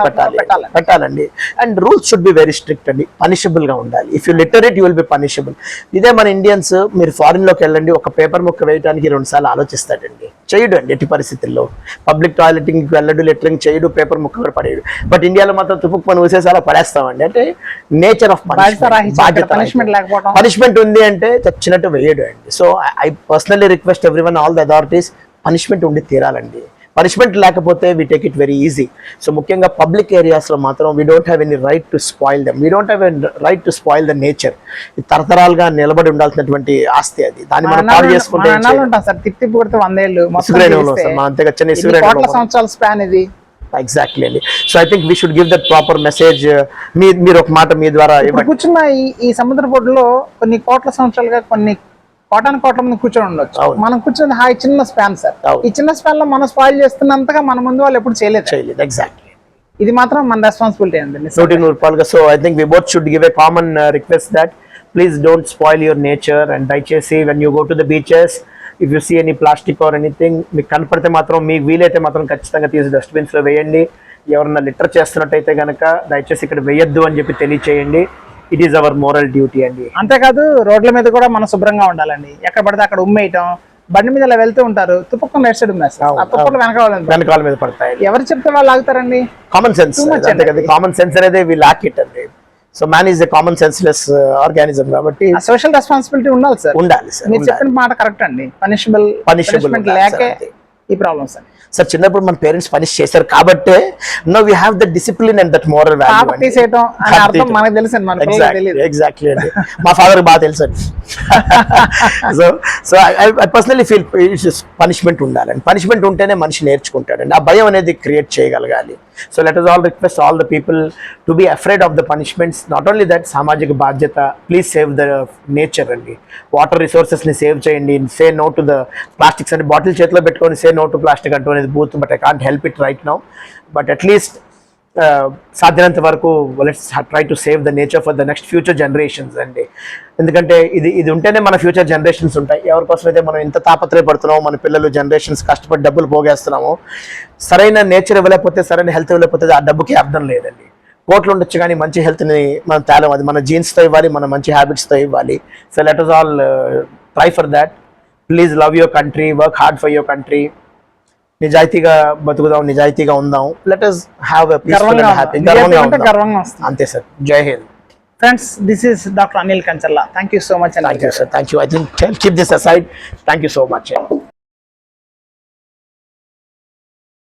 పెట్టాలండి. And rules should be very strict అండి, పనిషబుల్ గా ఉండాలి. If you litter it you will be punishable. ఇదే మన ఇండియన్స్, మీరు ఫారిన్ లోకి వెళ్ళండి, ఒక పేపర్ ముక్క వేయడానికి 2 సార్లు ఆలోచిస్తాడండి. చేయడు అండి ఎట్టి పరిస్థితుల్లో. పబ్లిక్ టాయిలెటింగ్ వెళ్ళడు, లెటరింగ్ చేయడు, పేపర్ ముక్క పడేయడు. బట్ ఇండియాలో మాత్రం తుపుక్ పని ఊసేసారా పడేస్తామండి. అంటే నేచర్ ఆఫ్ పనిష్మెంట్ ఉంది అంటే చచ్చినట్టు వేయడు అండి. So I personally request everyone, all the authorities, punishment ఉండి తీరాలండి. పనిష్మెంట్ లేకపోతే we take it very easy. So ముఖ్యంగా పబ్లిక్ ఏరియాస్లో మాత్రం we don't have any right to spoil them. We don't have any right to spoil the nature. తరతరాలుగా నిలబడి ఉండాల్సినటువంటి ఆస్తి అది. దాన్ని మనం పాడు చేసుకుంటే తిప్పి కొడితే 100 ఏళ్ళు అంతేగా చిన్న సంవత్సరాల స్పాన్ ఇది. ఎగ్జాక్ట్లీ అండి. So I think we should give that proper message. మీరు ఒక మాట మీ ద్వారా ఇప్పుడు కూర్చున్న ఈ సముద్ర బొడ్డులో కొన్ని కోట్ల సంవత్సరాలుగా కొన్ని కోట్ల మంది కూర్చొని ఉండొచ్చు. అవును. మనం కూర్చొని హాయ్ చిన్న స్పాన్ సార్. అవును. ఈ చిన్న స్పాన్ లో మనం స్పాయిల్ చేస్తున్నంతగా మన ముందు వాళ్ళు ఎప్పుడు చేయలేదు. ఎగ్జాక్ట్లీ. ఇది మాత్రం మన రెస్పాన్సిబిలిటీ అండి. 100 రూపాయలుగా. So I think we both should give a common request that please don't spoil your nature. And దయచేసి when you go to the beaches, if you see any plastic or anything, మీకు కనపడితే మాత్రం మీకు వీలైతే మాత్రం ఖచ్చితంగా తీసి డస్ట్బిన్స్ లో వేయండి. ఎవరన్నా లిటర్ చేస్తున్నట్టయితే కనుక దయచేసి ఇక్కడ వేయొద్దు అని చెప్పి తెలియచేయండి. It is our moral duty అండి. అంతేకాదు రోడ్ల మీద కూడా మనం శుభ్రంగా ఉండాలండి. ఎక్కడ పడితే అక్కడ ఉమ్మేయటం, బండి మీద ఇలా వెళ్తూ ఉంటారు, తుప్పకుండా రైట్ సైడ్ ఉమ్మేస్తారు. ఆ తుప్పలు వెనకాల మీద పడతాయి. ఎవరు చెప్తే వాళ్ళు ఆగుతారండి? కామన్ సెన్స్ అంతే కదా. కామన్ సెన్స్ అనేది వి లాక్ ఇట్ అండి. So man is a common senseless organism కాబట్టి సోషల్ రెస్పాన్సిబిలిటీ ఉండాలి సార్. సార్ మీరు చెప్పిన మాట కరెక్ట్ అండి. పనిష్మెంట్ లేకే ఈ ప్రాబ్లమ్స్ అండి. సార్ చిన్నప్పుడు మన పేరెంట్స్ పనిష్ చేశారు కాబట్టి no we have that discipline and that moral value. తీసేయటం అనే అర్థం మనకు తెలుసు అండి, మన పిల్లలకు తెలియదు. ఎగ్జాక్ట్లీ అండి. మా ఫాదర్ బాగా తెలుసు అండి. So I personally feel punishment ఉండాలండి. పనిష్మెంట్ ఉంటేనే మనిషి నేర్చుకుంటాడండి. ఆ భయం అనేది క్రియేట్ చేయగలగాలి. So let us all request all the people to be afraid of the punishments. Not only that, సామాజిక బాధ్యత, ప్లీజ్ సేవ్ ద నేచర్ అండి. వాటర్ రిసోర్సెస్ ని సేవ్ చేయండి. Say no to the plastics అండి. బాటిల్ చేతిలో పెట్టుకొని say no to plastic అంటూ అనేది booth, but I can't help it right now. But at least సాధ్యమైనంత వరకు let's try to save the nature for the next future generations అండి. ఎందుకంటే ఇది ఉంటేనే మన ఫ్యూచర్ జనరేషన్స్ ఉంటాయి. ఎవరి కోసం అయితే మనం ఇంత తాపత్రయపడుతున్నామో, మన పిల్లలు జనరేషన్స్ కష్టపడి డబ్బులు పోగేస్తున్నామో, సరైన నేచర్ ఇవ్వలేకపోతే, సరైన హెల్త్ ఇవ్వలేకపోతే ఆ డబ్బుకి అర్థం లేదండి. కోట్లు ఉండొచ్చు కానీ మంచి హెల్త్ని మనం తేలం. అది మన జీన్స్తో ఇవ్వాలి, మన మంచి హ్యాబిట్స్తో ఇవ్వాలి. So let us all try for that. Please love your country, work hard for your country. నిజాయితీగా బతుకుదాం, నిజాయితీగా ఉందాం. Let us have a peaceful and happy. గర్వంగా వస్తుంది అంతే సార్. జై Hind. Friends, this is Dr. Anil Kanchalla. Thank you so much. Thank you, sir. Thank you. I think keep this aside. Thank you so much.